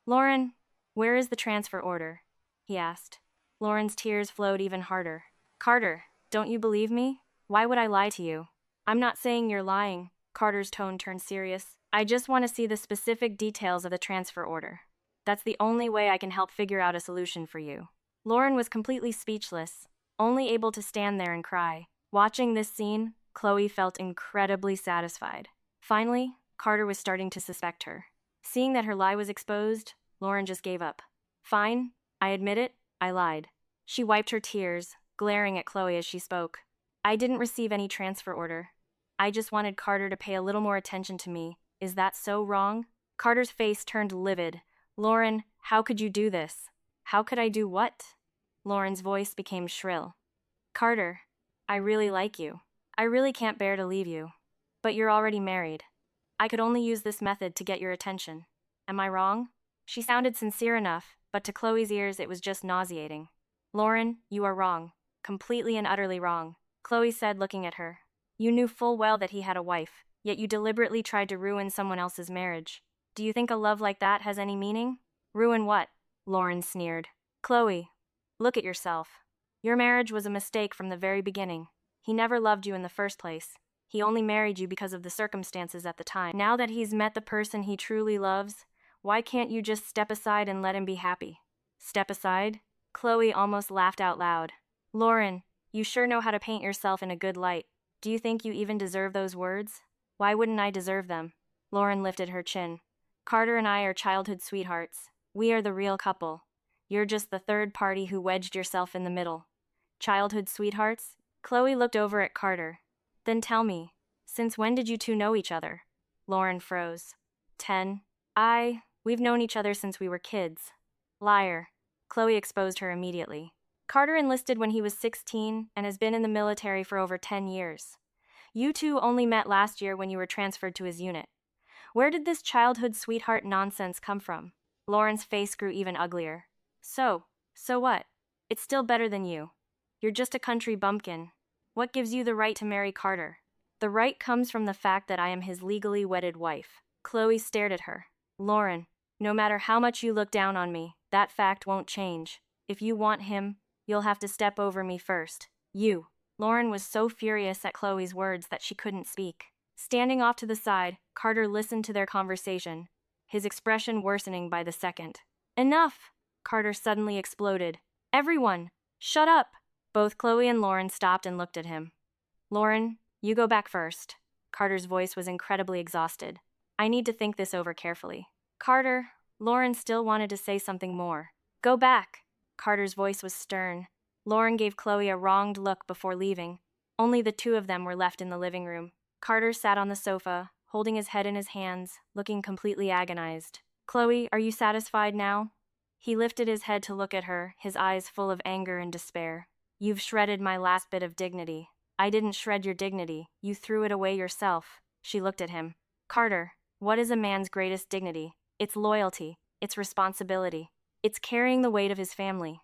Lauren, where is the transfer order? He asked. Lauren's tears flowed even harder. Carter, don't you believe me? Why would I lie to you? I'm not saying you're lying. Carter's tone turned serious. I just want to see the specific details of the transfer order. That's the only way I can help figure out a solution for you. Lauren was completely speechless, only able to stand there and cry. Watching this scene, Chloe felt incredibly satisfied. Finally, Carter was starting to suspect her. Seeing that her lie was exposed, Lauren just gave up. Fine, I admit it, I lied. She wiped her tears, glaring at Chloe as she spoke. I didn't receive any transfer order. I just wanted Carter to pay a little more attention to me. Is that so wrong? Carter's face turned livid. Lauren, how could you do this? How could I do what? Lauren's voice became shrill. Carter, I really like you. I really can't bear to leave you. But you're already married. I could only use this method to get your attention. Am I wrong? She sounded sincere enough, but to Chloe's ears it was just nauseating. Lauren, you are wrong. Completely and utterly wrong. Chloe said, looking at her. You knew full well that he had a wife, yet you deliberately tried to ruin someone else's marriage. Do you think a love like that has any meaning? Ruin what? Lauren sneered. Chloe, look at yourself. Your marriage was a mistake from the very beginning. He never loved you in the first place. He only married you because of the circumstances at the time. Now that he's met the person he truly loves, why can't you just step aside and let him be happy? Step aside? Chloe almost laughed out loud. Lauren, you sure know how to paint yourself in a good light. Do you think you even deserve those words? Why wouldn't I deserve them? Lauren lifted her chin. Carter and I are childhood sweethearts. We are the real couple. You're just the third party who wedged yourself in the middle. Childhood sweethearts? Chloe looked over at Carter. Then tell me, since when did you two know each other? Lauren froze. 10. We've known each other since we were kids. Liar. Chloe exposed her immediately. Carter enlisted when he was 16 and has been in the military for over 10 years. You two only met last year when you were transferred to his unit. Where did this childhood sweetheart nonsense come from? Lauren's face grew even uglier. So what? It's still better than you. You're just a country bumpkin. What gives you the right to marry Carter? The right comes from the fact that I am his legally wedded wife. Chloe stared at her. Lauren, no matter how much you look down on me, that fact won't change. If you want him, you'll have to step over me first. You. Lauren was so furious at Chloe's words that she couldn't speak. Standing off to the side, Carter listened to their conversation, his expression worsening by the second. Enough! Carter suddenly exploded. Everyone, shut up! Both Chloe and Lauren stopped and looked at him. Lauren, you go back first. Carter's voice was incredibly exhausted. I need to think this over carefully. Carter, Lauren still wanted to say something more. Go back! Carter's voice was stern. Lauren gave Chloe a wronged look before leaving. Only the two of them were left in the living room. Carter sat on the sofa, holding his head in his hands, looking completely agonized. Chloe, are you satisfied now? He lifted his head to look at her, his eyes full of anger and despair. You've shredded my last bit of dignity. I didn't shred your dignity. You threw it away yourself. She looked at him. Carter, what is a man's greatest dignity? It's loyalty. It's responsibility. It's carrying the weight of his family.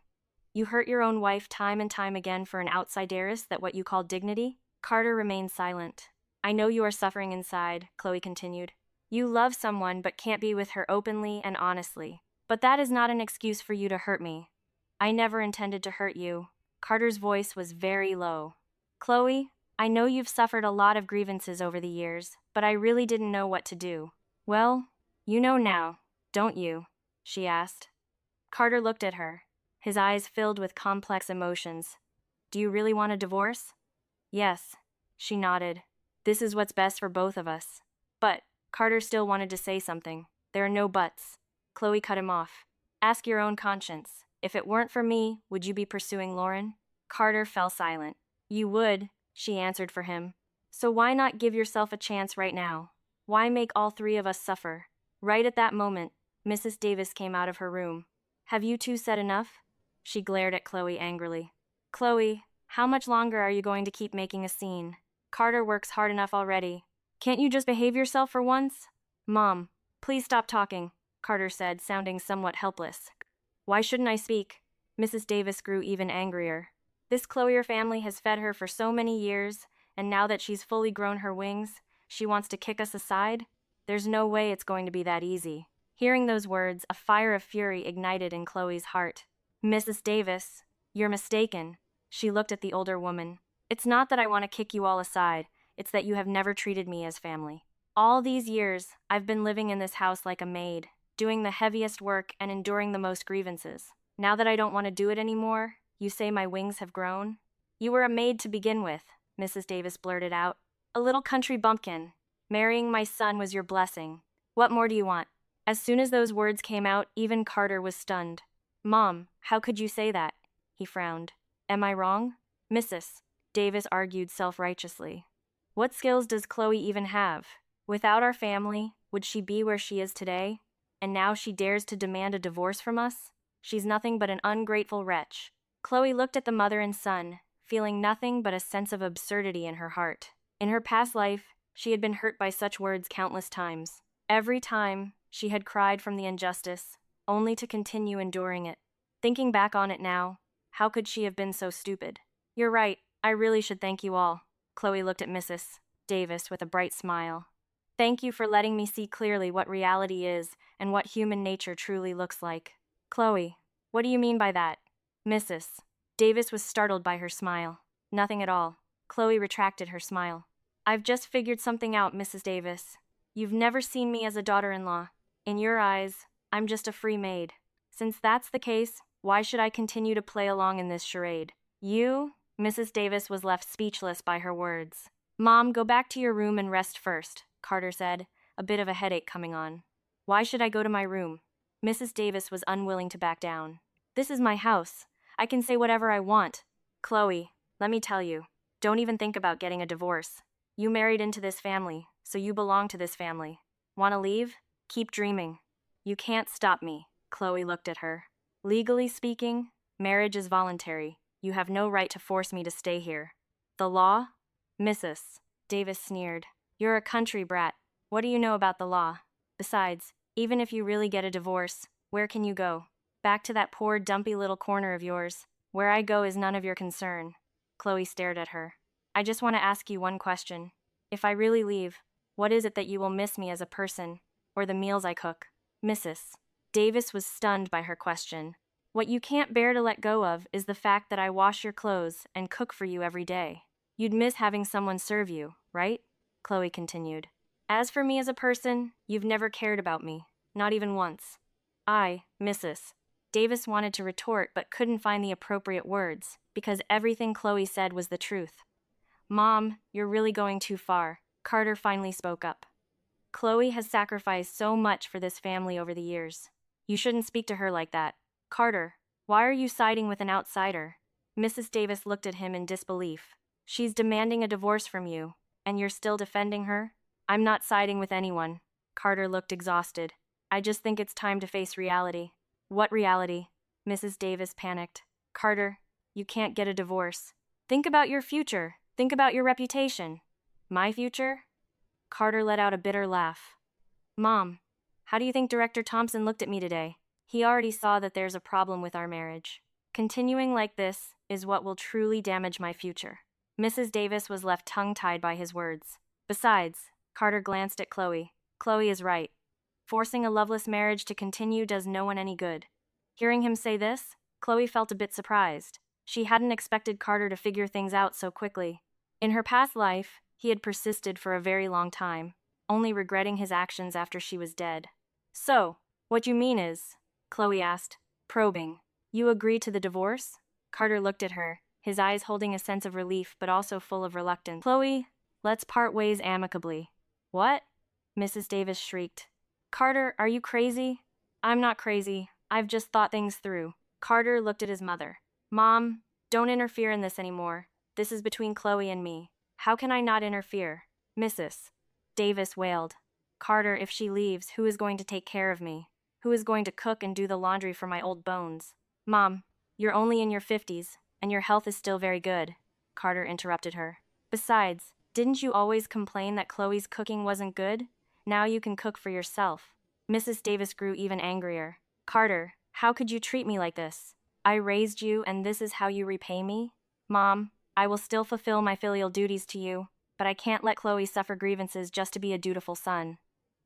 You hurt your own wife time and time again for an outside heiress that what you call dignity? Carter remained silent. I know you are suffering inside, Chloe continued. You love someone but can't be with her openly and honestly. But that is not an excuse for you to hurt me. I never intended to hurt you. Carter's voice was very low. Chloe, I know you've suffered a lot of grievances over the years, but I really didn't know what to do. Well, you know now, don't you? She asked. Carter looked at her, his eyes filled with complex emotions. Do you really want a divorce? Yes, she nodded. This is what's best for both of us. But, Carter still wanted to say something. There are no buts. Chloe cut him off. Ask your own conscience. If it weren't for me, would you be pursuing Lauren? Carter fell silent. You would, she answered for him. So why not give yourself a chance right now? Why make all three of us suffer? Right at that moment, Mrs. Davis came out of her room. Have you two said enough? She glared at Chloe angrily. Chloe, how much longer are you going to keep making a scene? Carter works hard enough already. Can't you just behave yourself for once? Mom, please stop talking, Carter said, sounding somewhat helpless. Why shouldn't I speak? Mrs. Davis grew even angrier. This Cloyer family has fed her for so many years, and now that she's fully grown her wings, she wants to kick us aside? There's no way it's going to be that easy. Hearing those words, a fire of fury ignited in Chloe's heart. Mrs. Davis, you're mistaken. She looked at the older woman. It's not that I want to kick you all aside, it's that you have never treated me as family. All these years, I've been living in this house like a maid, doing the heaviest work and enduring the most grievances. Now that I don't want to do it anymore, you say my wings have grown? You were a maid to begin with, Mrs. Davis blurted out. A little country bumpkin. Marrying my son was your blessing. What more do you want? As soon as those words came out, even Carter was stunned. Mom, how could you say that? He frowned. Am I wrong? Mrs. Davis argued self-righteously. What skills does Chloe even have? Without our family, would she be where she is today? And now she dares to demand a divorce from us? She's nothing but an ungrateful wretch. Chloe looked at the mother and son, feeling nothing but a sense of absurdity in her heart. In her past life, she had been hurt by such words countless times. Every time, she had cried from the injustice, only to continue enduring it. Thinking back on it now, how could she have been so stupid? You're right, I really should thank you all. Chloe looked at Mrs. Davis with a bright smile. Thank you for letting me see clearly what reality is and what human nature truly looks like. Chloe, what do you mean by that? Mrs. Davis was startled by her smile. Nothing at all. Chloe retracted her smile. I've just figured something out, Mrs. Davis. You've never seen me as a daughter-in-law. In your eyes, I'm just a free maid. Since that's the case, why should I continue to play along in this charade? You? Mrs. Davis was left speechless by her words. Mom, go back to your room and rest first, Carter said, a bit of a headache coming on. Why should I go to my room? Mrs. Davis was unwilling to back down. This is my house. I can say whatever I want. Chloe, let me tell you, don't even think about getting a divorce. You married into this family, so you belong to this family. Want to leave? Keep dreaming. You can't stop me. Chloe looked at her. Legally speaking, marriage is voluntary. You have no right to force me to stay here. The law? Mrs. Davis sneered. You're a country brat. What do you know about the law? Besides, even if you really get a divorce, where can you go? Back to that poor, dumpy little corner of yours. Where I go is none of your concern. Chloe stared at her. I just want to ask you one question. If I really leave, what is it that you will miss me as a person, or the meals I cook? Mrs. Davis was stunned by her question. What you can't bear to let go of is the fact that I wash your clothes and cook for you every day. You'd miss having someone serve you, right? Chloe continued. As for me as a person, you've never cared about me, not even once. I, Mrs. Davis wanted to retort but couldn't find the appropriate words, because everything Chloe said was the truth. Mom, you're really going too far, Carter finally spoke up. Chloe has sacrificed so much for this family over the years. You shouldn't speak to her like that. Carter, why are you siding with an outsider? Mrs. Davis looked at him in disbelief. She's demanding a divorce from you, and you're still defending her? I'm not siding with anyone. Carter looked exhausted. I just think it's time to face reality. What reality? Mrs. Davis panicked. Carter, you can't get a divorce. Think about your future. Think about your reputation. My future? Carter let out a bitter laugh. Mom, how do you think Director Thompson looked at me today? He already saw that there's a problem with our marriage. Continuing like this is what will truly damage my future. Mrs. Davis was left tongue-tied by his words. Besides, Carter glanced at Chloe. Chloe is right. Forcing a loveless marriage to continue does no one any good. Hearing him say this, Chloe felt a bit surprised. She hadn't expected Carter to figure things out so quickly. In her past life, he had persisted for a very long time, only regretting his actions after she was dead. So, what you mean is, Chloe asked, probing, you agree to the divorce? Carter looked at her, his eyes holding a sense of relief but also full of reluctance. Chloe, let's part ways amicably. What? Mrs. Davis shrieked. Carter, are you crazy? I'm not crazy. I've just thought things through. Carter looked at his mother. Mom, don't interfere in this anymore. This is between Chloe and me. How can I not interfere? Mrs. Davis wailed. Carter, if she leaves, who is going to take care of me? Who is going to cook and do the laundry for my old bones? Mom, you're only in your 50s, and your health is still very good, Carter interrupted her. Besides, didn't you always complain that Chloe's cooking wasn't good? Now you can cook for yourself. Mrs. Davis grew even angrier. Carter, how could you treat me like this? I raised you, and this is how you repay me? Mom, I will still fulfill my filial duties to you, but I can't let Chloe suffer grievances just to be a dutiful son.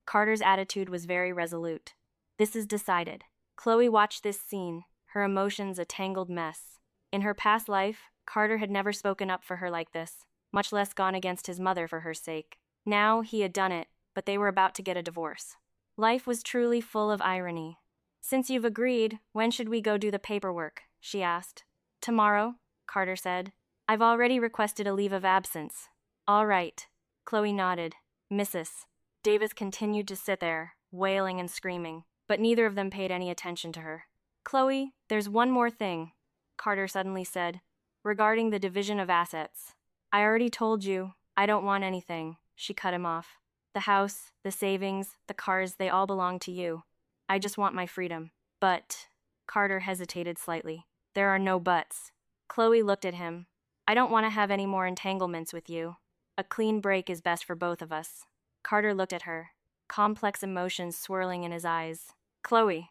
Carter's attitude was very resolute. This is decided. Chloe watched this scene, her emotions a tangled mess. In her past life, Carter had never spoken up for her like this, much less gone against his mother for her sake. Now he had done it, but they were about to get a divorce. Life was truly full of irony. Since you've agreed, when should we go do the paperwork? She asked. Tomorrow, Carter said. I've already requested a leave of absence. All right. Chloe nodded. Mrs. Davis continued to sit there, wailing and screaming, but neither of them paid any attention to her. Chloe, there's one more thing, Carter suddenly said, regarding the division of assets. I already told you, I don't want anything, she cut him off. The house, the savings, the cars, they all belong to you. I just want my freedom. But, Carter hesitated slightly. There are no buts. Chloe looked at him. I don't want to have any more entanglements with you. A clean break is best for both of us. Carter looked at her, complex emotions swirling in his eyes. Chloe,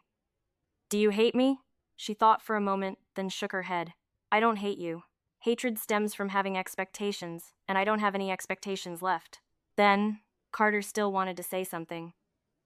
do you hate me? She thought for a moment, then shook her head. I don't hate you. Hatred stems from having expectations, and I don't have any expectations left. Then, Carter still wanted to say something.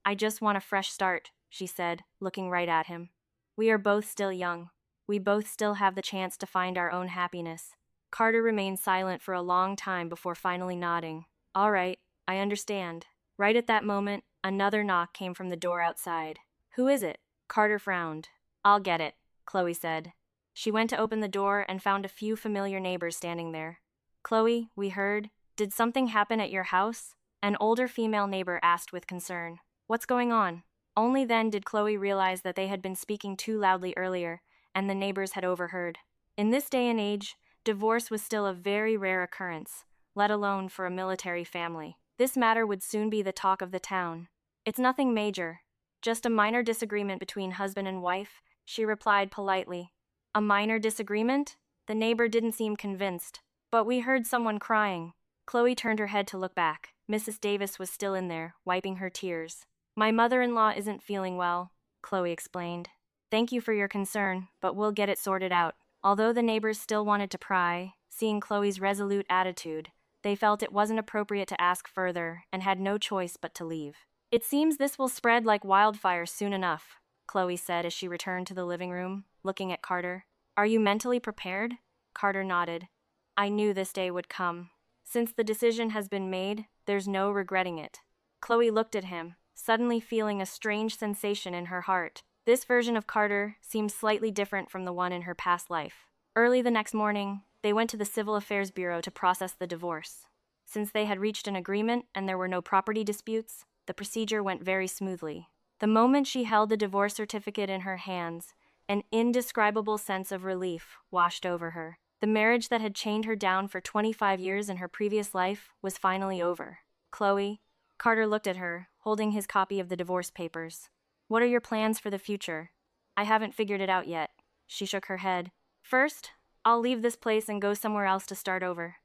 I just want a fresh start, she said, looking right at him. We are both still young. We both still have the chance to find our own happiness. Carter remained silent for a long time before finally nodding. All right, I understand. Right at that moment, another knock came from the door outside. Who is it? Carter frowned. I'll get it, Chloe said. She went to open the door and found a few familiar neighbors standing there. Chloe, we heard. Did something happen at your house? An older female neighbor asked with concern. What's going on? Only then did Chloe realize that they had been speaking too loudly earlier, and the neighbors had overheard. In this day and age, divorce was still a very rare occurrence, let alone for a military family. This matter would soon be the talk of the town. It's nothing major, just a minor disagreement between husband and wife, she replied politely. A minor disagreement? The neighbor didn't seem convinced. But we heard someone crying. Chloe turned her head to look back. Mrs. Davis was still in there, wiping her tears. My mother-in-law isn't feeling well, Chloe explained. Thank you for your concern, but we'll get it sorted out. Although the neighbors still wanted to pry, seeing Chloe's resolute attitude, they felt it wasn't appropriate to ask further and had no choice but to leave. It seems this will spread like wildfire soon enough, Chloe said as she returned to the living room, looking at Carter. Are you mentally prepared? Carter nodded. I knew this day would come. Since the decision has been made, there's no regretting it. Chloe looked at him, suddenly feeling a strange sensation in her heart. This version of Carter seemed slightly different from the one in her past life. Early the next morning, they went to the Civil Affairs Bureau to process the divorce. Since they had reached an agreement and there were no property disputes, the procedure went very smoothly. The moment she held the divorce certificate in her hands, an indescribable sense of relief washed over her. The marriage that had chained her down for 25 years in her previous life was finally over. Chloe, Carter looked at her, holding his copy of the divorce papers. What are your plans for the future? I haven't figured it out yet. She shook her head. First, I'll leave this place and go somewhere else to start over.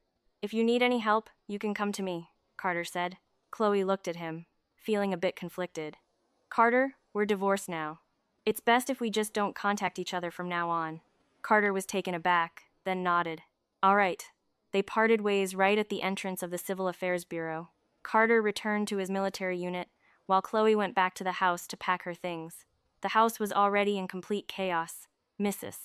If you need any help, you can come to me, Carter said. Chloe looked at him, feeling a bit conflicted. Carter, we're divorced now. It's best if we just don't contact each other from now on. Carter was taken aback, then nodded. All right. They parted ways right at the entrance of the Civil Affairs Bureau. Carter returned to his military unit, while Chloe went back to the house to pack her things. The house was already in complete chaos. Mrs.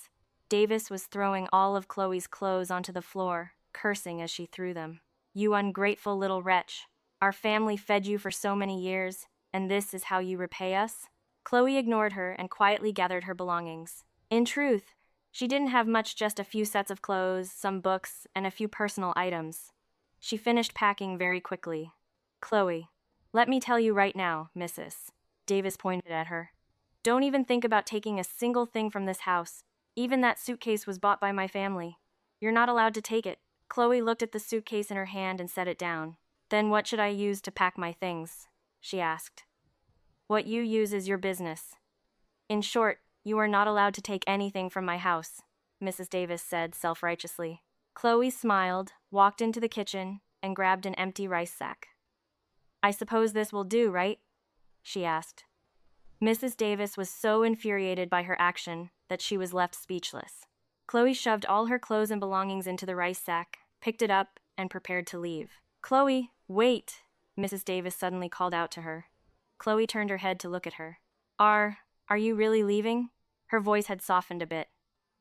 Davis was throwing all of Chloe's clothes onto the floor, cursing as she threw them. You ungrateful little wretch. Our family fed you for so many years, and this is how you repay us? Chloe ignored her and quietly gathered her belongings. In truth, she didn't have much, just a few sets of clothes, some books, and a few personal items. She finished packing very quickly. Chloe, let me tell you right now, Mrs. Davis pointed at her. Don't even think about taking a single thing from this house. Even that suitcase was bought by my family. You're not allowed to take it. Chloe looked at the suitcase in her hand and set it down. Then what should I use to pack my things? She asked. What you use is your business. In short, you are not allowed to take anything from my house, Mrs. Davis said self-righteously. Chloe smiled, walked into the kitchen, and grabbed an empty rice sack. I suppose this will do, right? She asked. Mrs. Davis was so infuriated by her action that she was left speechless. Chloe shoved all her clothes and belongings into the rice sack, picked it up, and prepared to leave. Chloe, wait! Mrs. Davis suddenly called out to her. Chloe turned her head to look at her. Are you really leaving? Her voice had softened a bit.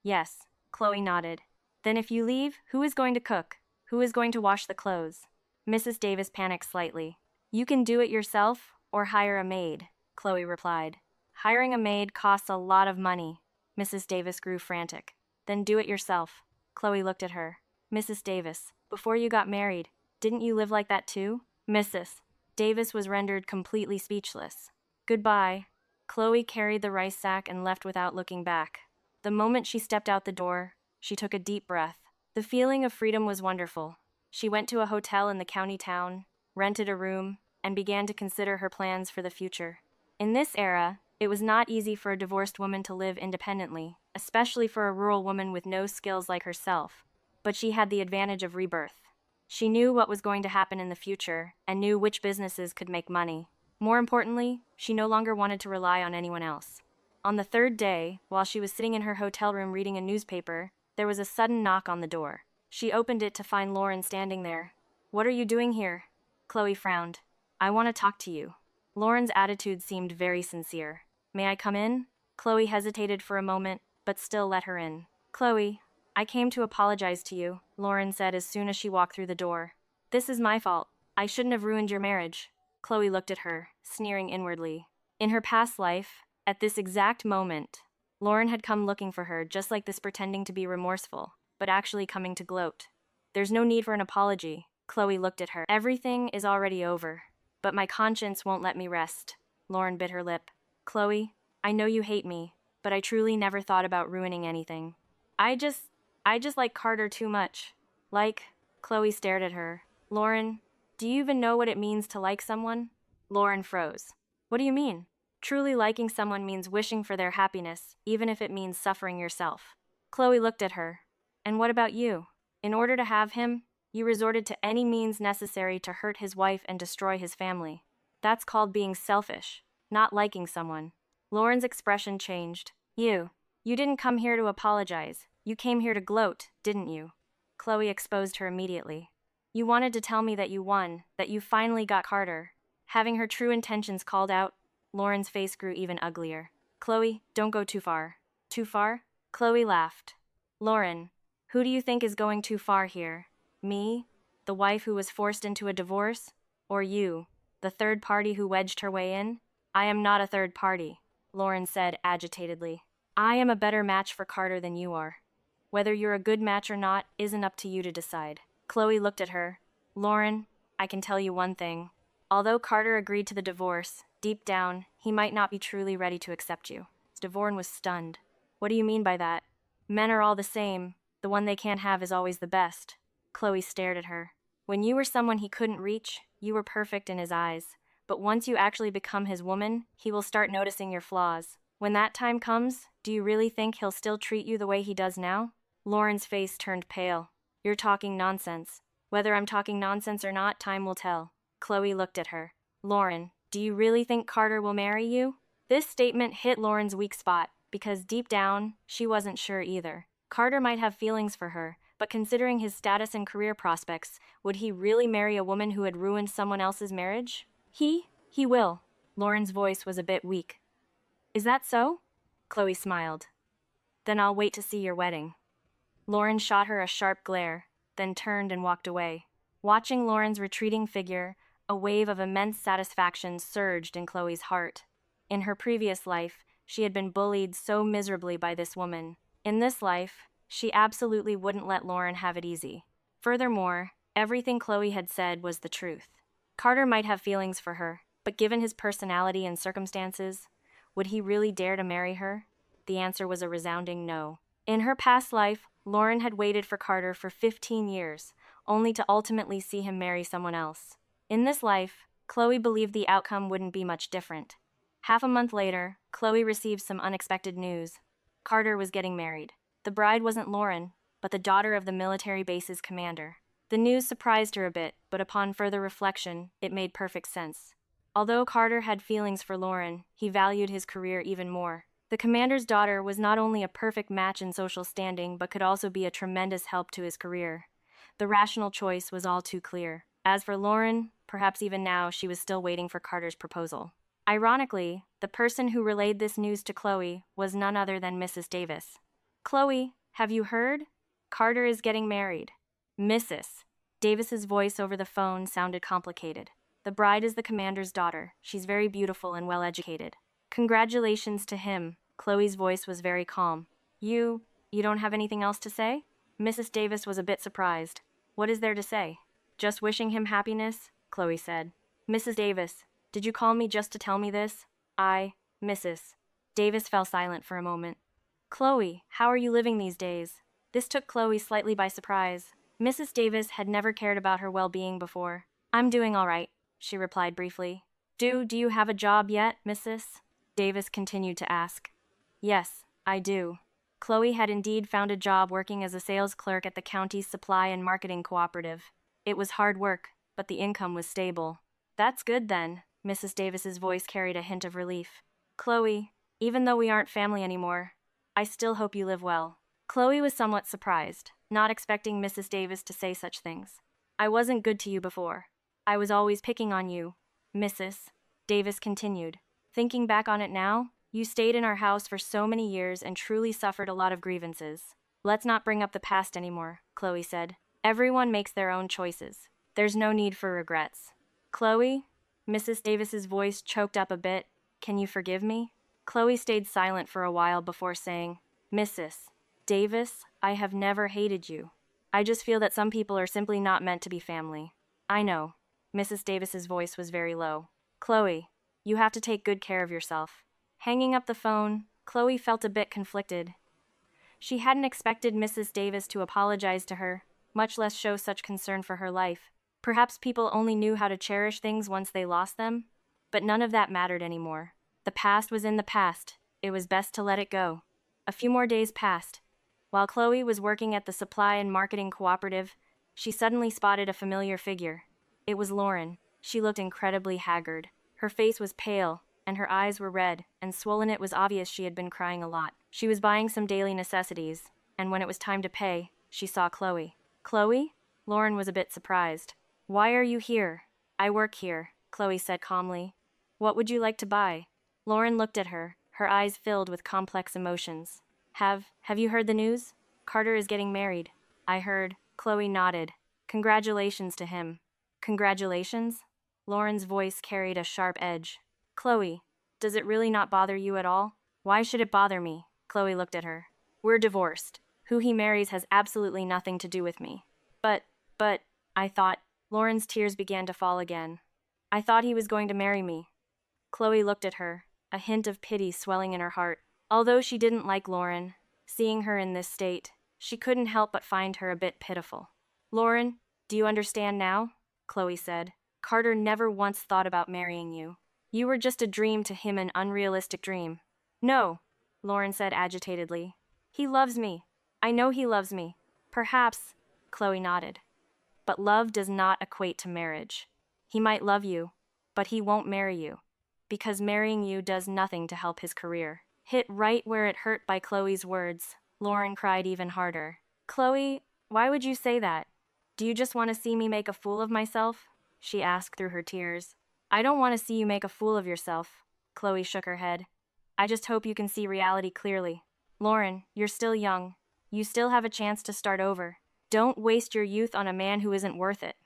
Yes, Chloe nodded. Then if you leave, who is going to cook? Who is going to wash the clothes? Mrs. Davis panicked slightly. You can do it yourself or hire a maid, Chloe replied. Hiring a maid costs a lot of money. Mrs. Davis grew frantic. Then do it yourself. Chloe looked at her. Mrs. Davis, before you got married, didn't you live like that too? Mrs. Davis was rendered completely speechless. Goodbye. Chloe carried the rice sack and left without looking back. The moment she stepped out the door, she took a deep breath. The feeling of freedom was wonderful. She went to a hotel in the county town, rented a room, and began to consider her plans for the future. In this era, it was not easy for a divorced woman to live independently, especially for a rural woman with no skills like herself. But she had the advantage of rebirth. She knew what was going to happen in the future and knew which businesses could make money. More importantly, she no longer wanted to rely on anyone else. On the third day, while she was sitting in her hotel room reading a newspaper, there was a sudden knock on the door. She opened it to find Lauren standing there. What are you doing here? Chloe frowned. I want to talk to you. Lauren's attitude seemed very sincere. May I come in? Chloe hesitated for a moment, but still let her in. Chloe, I came to apologize to you, Lauren said as soon as she walked through the door. This is my fault. I shouldn't have ruined your marriage. Chloe looked at her, sneering inwardly. In her past life, at this exact moment, Lauren had come looking for her, just like this, pretending to be remorseful, but actually coming to gloat. There's no need for an apology. Chloe looked at her. Everything is already over, but my conscience won't let me rest. Lauren bit her lip. Chloe, I know you hate me, but I truly never thought about ruining anything. I just like Carter too much. Chloe stared at her. Lauren, do you even know what it means to like someone? Lauren froze. What do you mean? Truly liking someone means wishing for their happiness, even if it means suffering yourself. Chloe looked at her. And what about you? In order to have him, you resorted to any means necessary to hurt his wife and destroy his family. That's called being selfish, not liking someone. Lauren's expression changed. You didn't come here to apologize. You came here to gloat, didn't you? Chloe exposed her immediately. You wanted to tell me that you won, that you finally got Carter. Having her true intentions called out, Lauren's face grew even uglier. Chloe, don't go too far. Too far? Chloe laughed. Lauren, who do you think is going too far here? Me, the wife who was forced into a divorce? Or you, the third party who wedged her way in? I am not a third party, Lauren said agitatedly. I am a better match for Carter than you are. Whether you're a good match or not isn't up to you to decide. Chloe looked at her. Lauren, I can tell you one thing. Although Carter agreed to the divorce, deep down, he might not be truly ready to accept you. Devon was stunned. What do you mean by that? Men are all the same. The one they can't have is always the best. Chloe stared at her. When you were someone he couldn't reach, you were perfect in his eyes. But once you actually become his woman, he will start noticing your flaws. When that time comes, do you really think he'll still treat you the way he does now? Lauren's face turned pale. You're talking nonsense. Whether I'm talking nonsense or not, time will tell. Chloe looked at her. Lauren, do you really think Carter will marry you? This statement hit Lauren's weak spot, because deep down, she wasn't sure either. Carter might have feelings for her, but considering his status and career prospects, would he really marry a woman who had ruined someone else's marriage? He will. Lauren's voice was a bit weak. Is that so? Chloe smiled. Then I'll wait to see your wedding. Lauren shot her a sharp glare, then turned and walked away. Watching Lauren's retreating figure, a wave of immense satisfaction surged in Chloe's heart. In her previous life, she had been bullied so miserably by this woman. In this life, she absolutely wouldn't let Lauren have it easy. Furthermore, everything Chloe had said was the truth. Carter might have feelings for her, but given his personality and circumstances, would he really dare to marry her? The answer was a resounding no. In her past life, Lauren had waited for Carter for 15 years, only to ultimately see him marry someone else. In this life, Chloe believed the outcome wouldn't be much different. Half a month later, Chloe received some unexpected news. Carter was getting married. The bride wasn't Lauren, but the daughter of the military base's commander. The news surprised her a bit, but upon further reflection, it made perfect sense. Although Carter had feelings for Lauren, he valued his career even more. The commander's daughter was not only a perfect match in social standing, but could also be a tremendous help to his career. The rational choice was all too clear. As for Lauren, perhaps even now she was still waiting for Carter's proposal. Ironically, the person who relayed this news to Chloe was none other than Mrs. Davis. "Chloe, have you heard? Carter is getting married." Mrs. Davis's voice over the phone sounded complicated. "The bride is the commander's daughter. She's very beautiful and well-educated." "Congratulations to him." Chloe's voice was very calm. You don't have anything else to say?" Mrs. Davis was a bit surprised. "What is there to say?" "Just wishing him happiness," Chloe said. "Mrs. Davis, did you call me just to tell me this?" Mrs. Davis fell silent for a moment. "Chloe, how are you living these days?" This took Chloe slightly by surprise. Mrs. Davis had never cared about her well-being before. "I'm doing all right," she replied briefly. Do you have a job yet, Mrs. Davis continued to ask. "Yes, I do." Chloe had indeed found a job working as a sales clerk at the county's supply and marketing cooperative. It was hard work, but the income was stable. "That's good then." Mrs. Davis's voice carried a hint of relief. "Chloe, even though we aren't family anymore, I still hope you live well." Chloe was somewhat surprised, not expecting Mrs. Davis to say such things. "I wasn't good to you before. I was always picking on you," Mrs. Davis continued. "Thinking back on it now, you stayed in our house for so many years and truly suffered a lot of grievances." "Let's not bring up the past anymore," Chloe said. "Everyone makes their own choices. There's no need for regrets." "Chloe?" Mrs. Davis's voice choked up a bit. "Can you forgive me?" Chloe stayed silent for a while before saying, "Mrs. Davis, I have never hated you. I just feel that some people are simply not meant to be family." "I know." Mrs. Davis's voice was very low. "Chloe, you have to take good care of yourself." Hanging up the phone, Chloe felt a bit conflicted. She hadn't expected Mrs. Davis to apologize to her, much less show such concern for her life. Perhaps people only knew how to cherish things once they lost them, but none of that mattered anymore. The past was in the past. It was best to let it go. A few more days passed. While Chloe was working at the supply and marketing cooperative, she suddenly spotted a familiar figure. It was Lauren. She looked incredibly haggard. Her face was pale, and her eyes were red and swollen. It was obvious she had been crying a lot. She was buying some daily necessities, and when it was time to pay, she saw Chloe. "Chloe?" Lauren was a bit surprised. "Why are you here?" "I work here," Chloe said calmly. "What would you like to buy?" Lauren looked at her, her eyes filled with complex emotions. Have you heard the news? Carter is getting married." "I heard." Chloe nodded. "Congratulations to him." "Congratulations?" Lauren's voice carried a sharp edge. "Chloe, does it really not bother you at all?" "Why should it bother me?" Chloe looked at her. "We're divorced. Who he marries has absolutely nothing to do with me." But, I thought." Lauren's tears began to fall again. "I thought he was going to marry me." Chloe looked at her, a hint of pity swelling in her heart. Although she didn't like Lauren, seeing her in this state, she couldn't help but find her a bit pitiful. "Lauren, do you understand now?" Chloe said. "Carter never once thought about marrying you. You were just a dream to him, an unrealistic dream." "No," Lauren said agitatedly. "He loves me. I know he loves me." "Perhaps," Chloe nodded. "But love does not equate to marriage. He might love you, but he won't marry you, because marrying you does nothing to help his career." Hit right where it hurt by Chloe's words, Lauren cried even harder. "Chloe, why would you say that? Do you just want to see me make a fool of myself?" she asked through her tears. "I don't want to see you make a fool of yourself." Chloe shook her head. "I just hope you can see reality clearly. Lauren, you're still young. You still have a chance to start over. Don't waste your youth on a man who isn't worth it."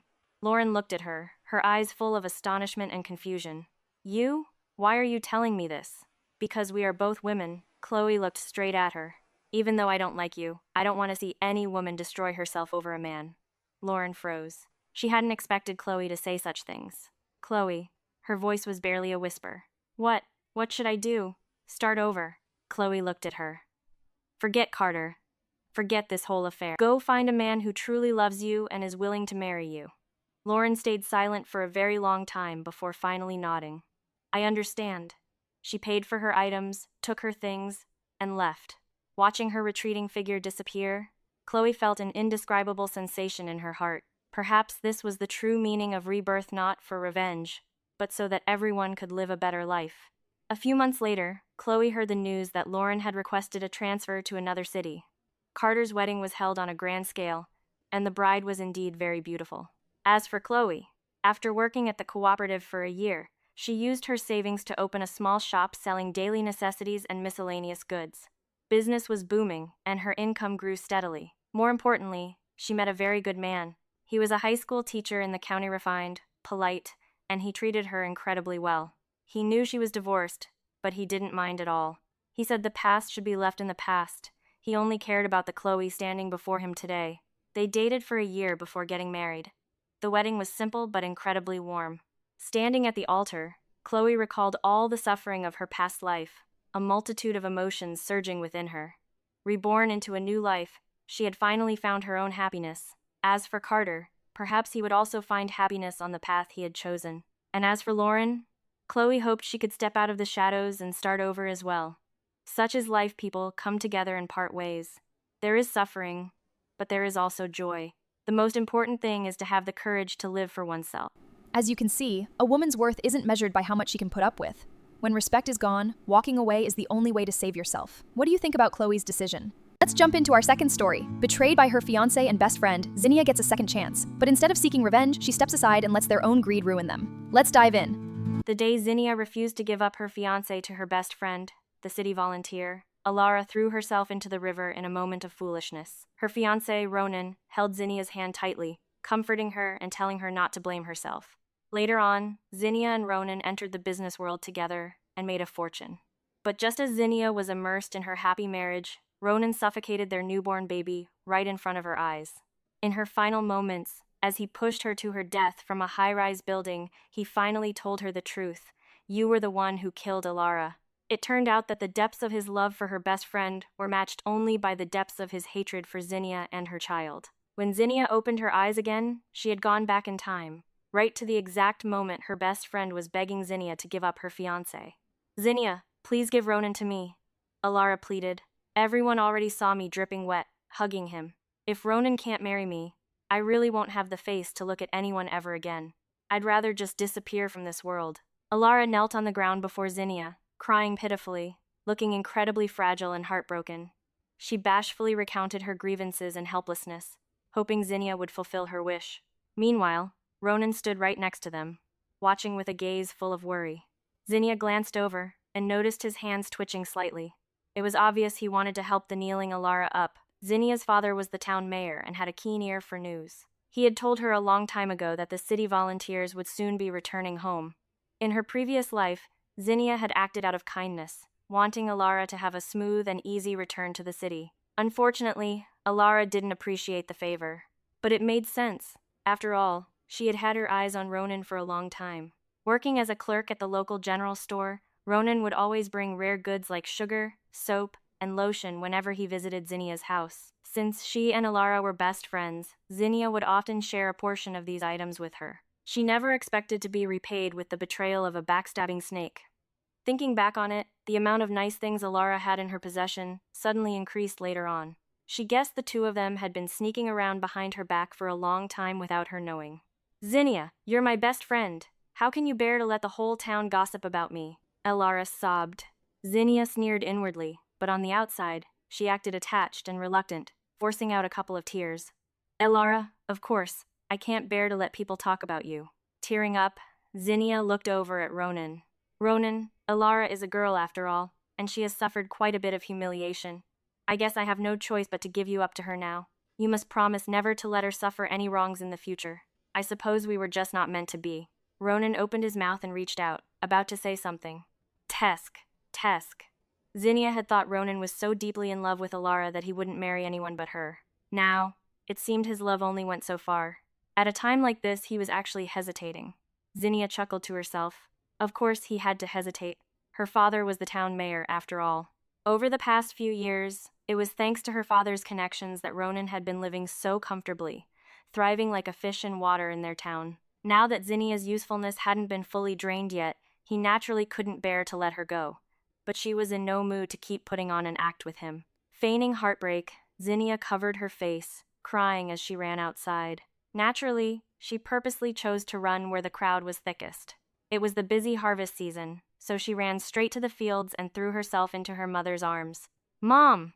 Lauren looked at her, her eyes full of astonishment and confusion. "You? Why are you telling me this?" "Because we are both women." Chloe looked straight at her. "Even though I don't like you, I don't want to see any woman destroy herself over a man." Lauren froze. She hadn't expected Chloe to say such things. "Chloe," her voice was barely a whisper. What should I do?" "Start over." Chloe looked at her. "Forget Carter. Forget this whole affair. Go find a man who truly loves you and is willing to marry you. Lauren stayed silent for a very long time before finally nodding. I understand. She paid for her items, took her things, and left. Watching her retreating figure disappear, Chloe felt an indescribable sensation in her heart. Perhaps this was the true meaning of rebirth, not for revenge, but so that everyone could live a better life. A few months later, Chloe heard the news that Lauren had requested a transfer to another city. Carter's wedding was held on a grand scale, and the bride was indeed very beautiful. As for Chloe, after working at the cooperative for a year, she used her savings to open a small shop selling daily necessities and miscellaneous goods. Business was booming, and her income grew steadily. More importantly, she met a very good man. He was a high school teacher in the county, refined, polite, and he treated her incredibly well. He knew she was divorced, but he didn't mind at all. He said the past should be left in the past. He only cared about the Chloe standing before him today. They dated for a year before getting married. The wedding was simple but incredibly warm. Standing at the altar, Chloe recalled all the suffering of her past life, a multitude of emotions surging within her. Reborn into a new life, she had finally found her own happiness. As for Carter, perhaps he would also find happiness on the path he had chosen. And as for Lauren, Chloe hoped she could step out of the shadows and start over as well. Such is life, people come together and part ways. There is suffering, but there is also joy. The most important thing is to have the courage to live for oneself. As you can see, a woman's worth isn't measured by how much she can put up with. When respect is gone, walking away is the only way to save yourself. What do you think about Chloe's decision? Let's jump into our second story. Betrayed by her fiancé and best friend, Zinnia gets a second chance. But instead of seeking revenge, she steps aside and lets their own greed ruin them. Let's dive in. The day Zinnia refused to give up her fiancé to her best friend, the city volunteer, Alara threw herself into the river in a moment of foolishness. Her fiancé, Ronan, held Zinnia's hand tightly, comforting her and telling her not to blame herself. Later on, Zinnia and Ronan entered the business world together and made a fortune. But just as Zinnia was immersed in her happy marriage, Ronan suffocated their newborn baby right in front of her eyes. In her final moments, as he pushed her to her death from a high-rise building, he finally told her the truth. You were the one who killed Alara. It turned out that the depths of his love for her best friend were matched only by the depths of his hatred for Zinnia and her child. When Zinnia opened her eyes again, she had gone back in time, right to the exact moment her best friend was begging Zinnia to give up her fiancé. Zinnia, please give Ronan to me, Alara pleaded. Everyone already saw me dripping wet, hugging him. If Ronan can't marry me, I really won't have the face to look at anyone ever again. I'd rather just disappear from this world. Alara knelt on the ground before Zinnia, crying pitifully, looking incredibly fragile and heartbroken. She bashfully recounted her grievances and helplessness, hoping Zinnia would fulfill her wish. Meanwhile, Ronan stood right next to them, watching with a gaze full of worry. Zinnia glanced over and noticed his hands twitching slightly. It was obvious he wanted to help the kneeling Alara up. Zinnia's father was the town mayor and had a keen ear for news. He had told her a long time ago that the city volunteers would soon be returning home. In her previous life, Zinnia had acted out of kindness, wanting Alara to have a smooth and easy return to the city. Unfortunately, Alara didn't appreciate the favor. But it made sense. After all, she had had her eyes on Ronan for a long time. Working as a clerk at the local general store, Ronan would always bring rare goods like sugar, soap, and lotion whenever he visited Zinnia's house. Since she and Alara were best friends, Zinnia would often share a portion of these items with her. She never expected to be repaid with the betrayal of a backstabbing snake. Thinking back on it, the amount of nice things Alara had in her possession suddenly increased later on. She guessed the two of them had been sneaking around behind her back for a long time without her knowing. Zinnia, you're my best friend. How can you bear to let the whole town gossip about me? Alara sobbed. Zinnia sneered inwardly, but on the outside, she acted attached and reluctant, forcing out a couple of tears. Alara, of course, I can't bear to let people talk about you. Tearing up, Zinnia looked over at Ronan. Ronan, Alara is a girl after all, and she has suffered quite a bit of humiliation. I guess I have no choice but to give you up to her now. You must promise never to let her suffer any wrongs in the future. I suppose we were just not meant to be. Ronan opened his mouth and reached out, about to say something. Tesk. Zinnia had thought Ronan was so deeply in love with Alara that he wouldn't marry anyone but her. Now, it seemed his love only went so far. At a time like this, he was actually hesitating. Zinnia chuckled to herself. Of course he had to hesitate. Her father was the town mayor, after all. Over the past few years, it was thanks to her father's connections that Ronan had been living so comfortably, thriving like a fish in water in their town. Now that Zinnia's usefulness hadn't been fully drained yet, he naturally couldn't bear to let her go. But she was in no mood to keep putting on an act with him. Feigning heartbreak, Zinnia covered her face, crying as she ran outside. Naturally, she purposely chose to run where the crowd was thickest. It was the busy harvest season, so she ran straight to the fields and threw herself into her mother's arms. "Mom!"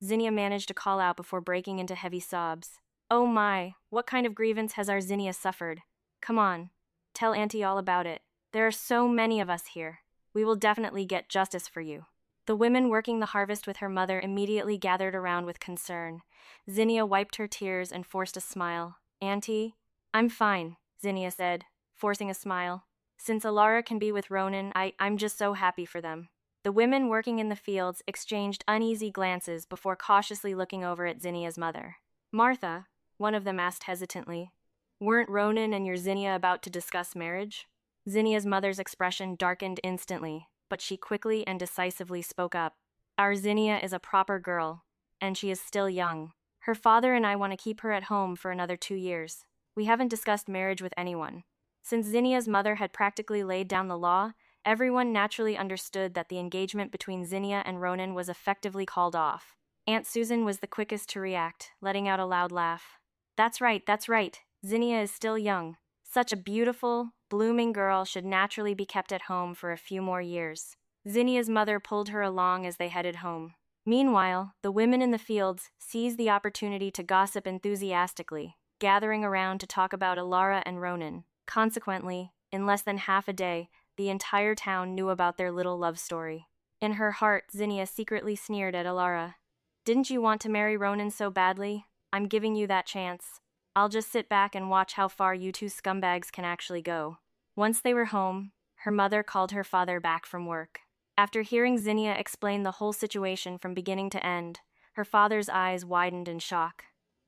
Zinnia managed to call out before breaking into heavy sobs. "Oh my, what kind of grievance has our Zinnia suffered? Come on, tell Auntie all about it. There are so many of us here. We will definitely get justice for you." The women working the harvest with her mother immediately gathered around with concern. Zinnia wiped her tears and forced a smile. "Auntie, I'm fine," Zinnia said, forcing a smile. "Since Alara can be with Ronan, I'm just so happy for them." The women working in the fields exchanged uneasy glances before cautiously looking over at Zinnia's mother. "Martha," one of them asked hesitantly, "weren't Ronan and your Zinnia about to discuss marriage?" Zinnia's mother's expression darkened instantly, but she quickly and decisively spoke up. "Our Zinnia is a proper girl, and she is still young. Her father and I want to keep her at home for another 2 years. We haven't discussed marriage with anyone." Since Zinnia's mother had practically laid down the law, everyone naturally understood that the engagement between Zinnia and Ronan was effectively called off. Aunt Susan was the quickest to react, letting out a loud laugh. That's right. Zinnia is still young. Such a beautiful, blooming girl should naturally be kept at home for a few more years." Zinnia's mother pulled her along as they headed home. Meanwhile, the women in the fields seized the opportunity to gossip enthusiastically, gathering around to talk about Alara and Ronan. Consequently, in less than half a day, the entire town knew about their little love story. In her heart, Zinnia secretly sneered at Alara. "Didn't you want to marry Ronan so badly? I'm giving you that chance. I'll just sit back and watch how far you two scumbags can actually go." Once they were home, her mother called her father back from work. After hearing Zinnia explain the whole situation from beginning to end, her father's eyes widened in shock.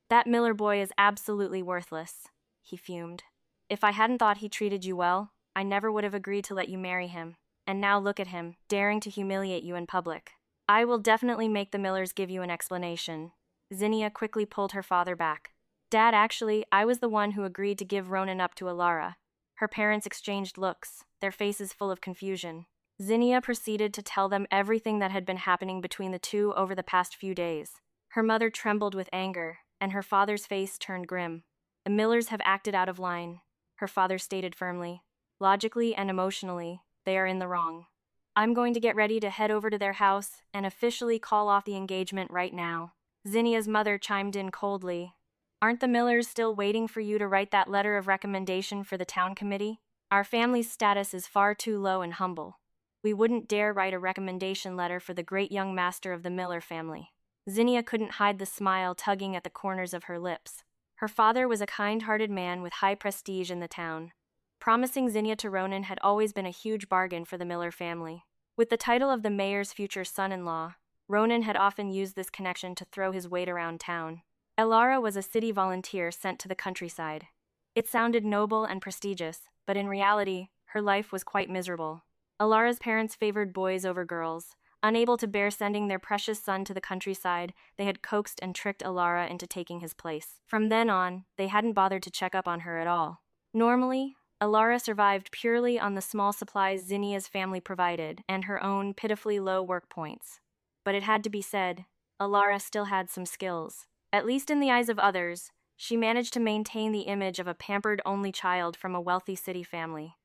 "That Miller boy is absolutely worthless," he fumed. "If I hadn't thought he treated you well, I never would have agreed to let you marry him. And now look at him, daring to humiliate you in public. I will definitely make the Millers give you an explanation." Zinnia quickly pulled her father back. "Dad, actually, I was the one who agreed to give Ronan up to Alara." Her parents exchanged looks, their faces full of confusion. Zinnia proceeded to tell them everything that had been happening between the two over the past few days. Her mother trembled with anger, and her father's face turned grim. "The Millers have acted out of line," her father stated firmly. "Logically and emotionally, they are in the wrong. I'm going to get ready to head over to their house and officially call off the engagement right now." Zinnia's mother chimed in coldly. "Aren't the Millers still waiting for you to write that letter of recommendation for the town committee? Our family's status is far too low and humble. We wouldn't dare write a recommendation letter for the great young master of the Miller family." Zinnia couldn't hide the smile tugging at the corners of her lips. Her father was a kind-hearted man with high prestige in the town. Promising Zinnia to Ronan had always been a huge bargain for the Miller family. With the title of the mayor's future son-in-law, Ronan had often used this connection to throw his weight around town. Alara was a city volunteer sent to the countryside. It sounded noble and prestigious, but in reality, her life was quite miserable. Alara's parents favored boys over girls. Unable to bear sending their precious son to the countryside, they had coaxed and tricked Alara into taking his place. From then on, they hadn't bothered to check up on her at all. Normally, Alara survived purely on the small supplies Zinnia's family provided and her own pitifully low work points. But it had to be said, Alara still had some skills. At least in the eyes of others, she managed to maintain the image of a pampered only child from a wealthy city family.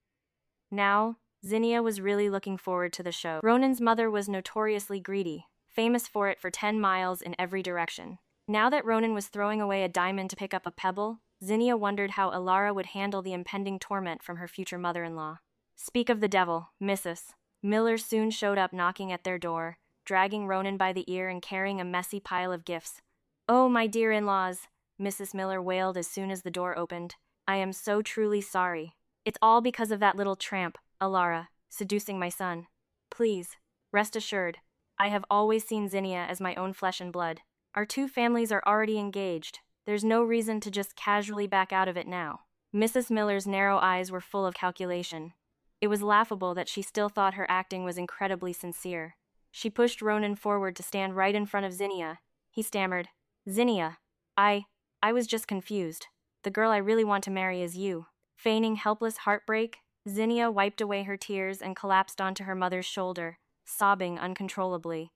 Now, Zinnia was really looking forward to the show. Ronan's mother was notoriously greedy, famous for it for 10 miles in every direction. Now that Ronan was throwing away a diamond to pick up a pebble, Zinnia wondered how Alara would handle the impending torment from her future mother-in-law. Speak of the devil, Mrs. Miller soon showed up knocking at their door, dragging Ronan by the ear and carrying a messy pile of gifts. "Oh, my dear in-laws," Mrs. Miller wailed as soon as the door opened. "I am so truly sorry. It's all because of that little tramp, Alara, seducing my son. Please, rest assured, I have always seen Zinnia as my own flesh and blood. Our two families are already engaged. There's no reason to just casually back out of it now." Mrs. Miller's narrow eyes were full of calculation. It was laughable that she still thought her acting was incredibly sincere. She pushed Ronan forward to stand right in front of Zinnia. He stammered, Zinnia, I was just confused. The girl I really want to marry is you. Feigning helpless heartbreak, Zinnia wiped away her tears and collapsed onto her mother's shoulder, sobbing uncontrollably.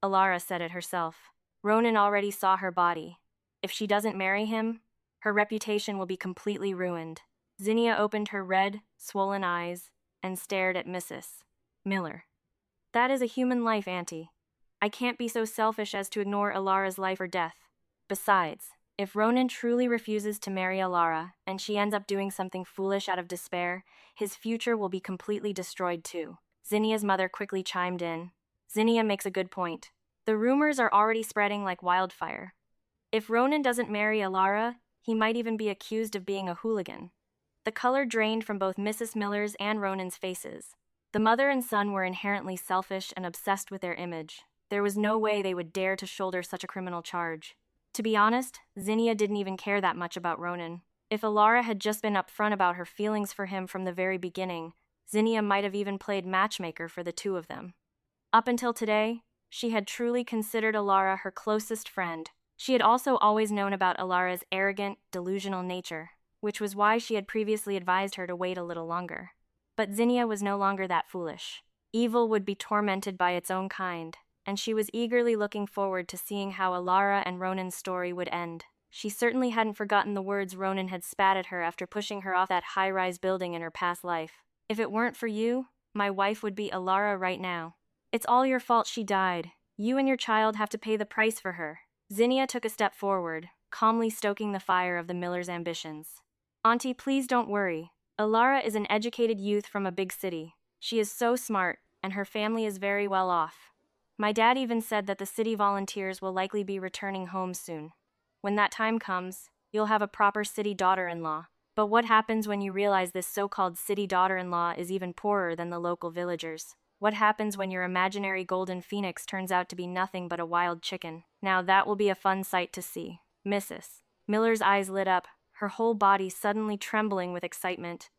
Alara said it herself. Ronan already saw her body. If she doesn't marry him, her reputation will be completely ruined. Zinnia opened her red, swollen eyes and stared at Mrs. Miller. That is a human life, Auntie. I can't be so selfish as to ignore Alara's life or death. Besides, if Ronan truly refuses to marry Alara and she ends up doing something foolish out of despair, his future will be completely destroyed too. Zinnia's mother quickly chimed in. Zinnia makes a good point. The rumors are already spreading like wildfire. If Ronan doesn't marry Alara, he might even be accused of being a hooligan. The color drained from both Mrs. Miller's and Ronan's faces. The mother and son were inherently selfish and obsessed with their image. There was no way they would dare to shoulder such a criminal charge. To be honest, Zinnia didn't even care that much about Ronan. If Alara had just been upfront about her feelings for him from the very beginning, Zinnia might have even played matchmaker for the two of them. Up until today, she had truly considered Alara her closest friend. She had also always known about Alara's arrogant, delusional nature, which was why she had previously advised her to wait a little longer. But Zinnia was no longer that foolish. Evil would be tormented by its own kind, and she was eagerly looking forward to seeing how Alara and Ronan's story would end. She certainly hadn't forgotten the words Ronan had spat at her after pushing her off that high-rise building in her past life. If it weren't for you, my wife would be Alara right now. It's all your fault she died. You and your child have to pay the price for her. Zinnia took a step forward, calmly stoking the fire of the Miller's ambitions. Auntie, please don't worry. Alara is an educated youth from a big city. She is so smart, and her family is very well off. My dad even said that the city volunteers will likely be returning home soon. When that time comes, you'll have a proper city daughter-in-law. But what happens when you realize this so-called city daughter-in-law is even poorer than the local villagers? What happens when your imaginary golden phoenix turns out to be nothing but a wild chicken? Now that will be a fun sight to see. Mrs. Miller's eyes lit up, her whole body suddenly trembling with excitement.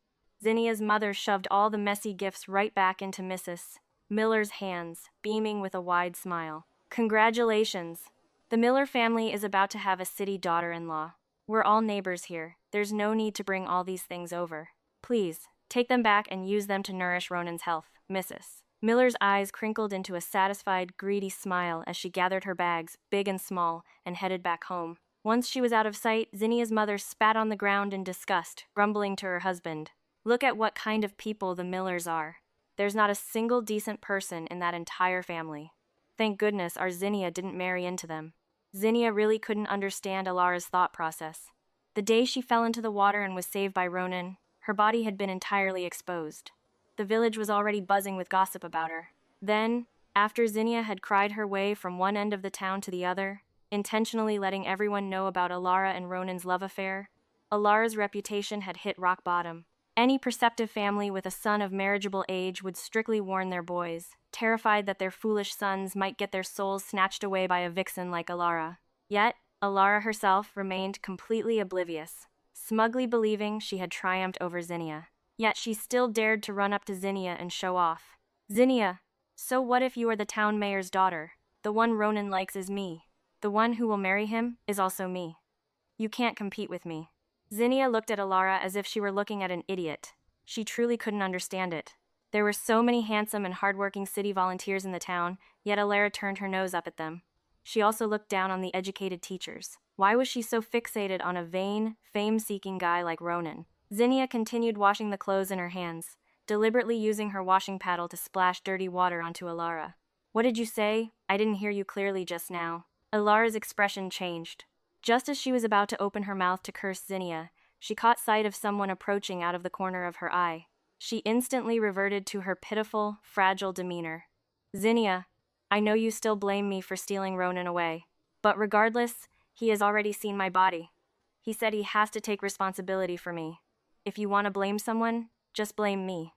Zinnia's mother shoved all the messy gifts right back into Mrs. Miller's hands, beaming with a wide smile. Congratulations! The Miller family is about to have a city daughter-in-law. We're all neighbors here. There's no need to bring all these things over. Please, take them back and use them to nourish Ronan's health, Mrs. Miller's eyes crinkled into a satisfied, greedy smile as she gathered her bags, big and small, and headed back home. Once she was out of sight, Zinnia's mother spat on the ground in disgust, grumbling to her husband. Look at what kind of people the Millers are. There's not a single decent person in that entire family. Thank goodness our Zinnia didn't marry into them. Zinnia really couldn't understand Alara's thought process. The day she fell into the water and was saved by Ronan, her body had been entirely exposed. The village was already buzzing with gossip about her. Then, after Zinnia had cried her way from one end of the town to the other, intentionally letting everyone know about Alara and Ronan's love affair, Alara's reputation had hit rock bottom. Any perceptive family with a son of marriageable age would strictly warn their boys, terrified that their foolish sons might get their souls snatched away by a vixen like Alara. Yet, Alara herself remained completely oblivious, smugly believing she had triumphed over Zinnia. Yet she still dared to run up to Zinnia and show off. Zinnia, so what if you are the town mayor's daughter? The one Ronan likes is me. The one who will marry him is also me. You can't compete with me. Zinnia looked at Alara as if she were looking at an idiot. She truly couldn't understand it. There were so many handsome and hardworking city volunteers in the town, yet Alara turned her nose up at them. She also looked down on the educated teachers. Why was she so fixated on a vain, fame-seeking guy like Ronan? Zinnia continued washing the clothes in her hands, deliberately using her washing paddle to splash dirty water onto Alara. What did you say? I didn't hear you clearly just now. Alara's expression changed. Just as she was about to open her mouth to curse Zinnia, she caught sight of someone approaching out of the corner of her eye. She instantly reverted to her pitiful, fragile demeanor. Zinnia, I know you still blame me for stealing Ronan away. But regardless, he has already seen my body. He said he has to take responsibility for me. If you want to blame someone, just blame me.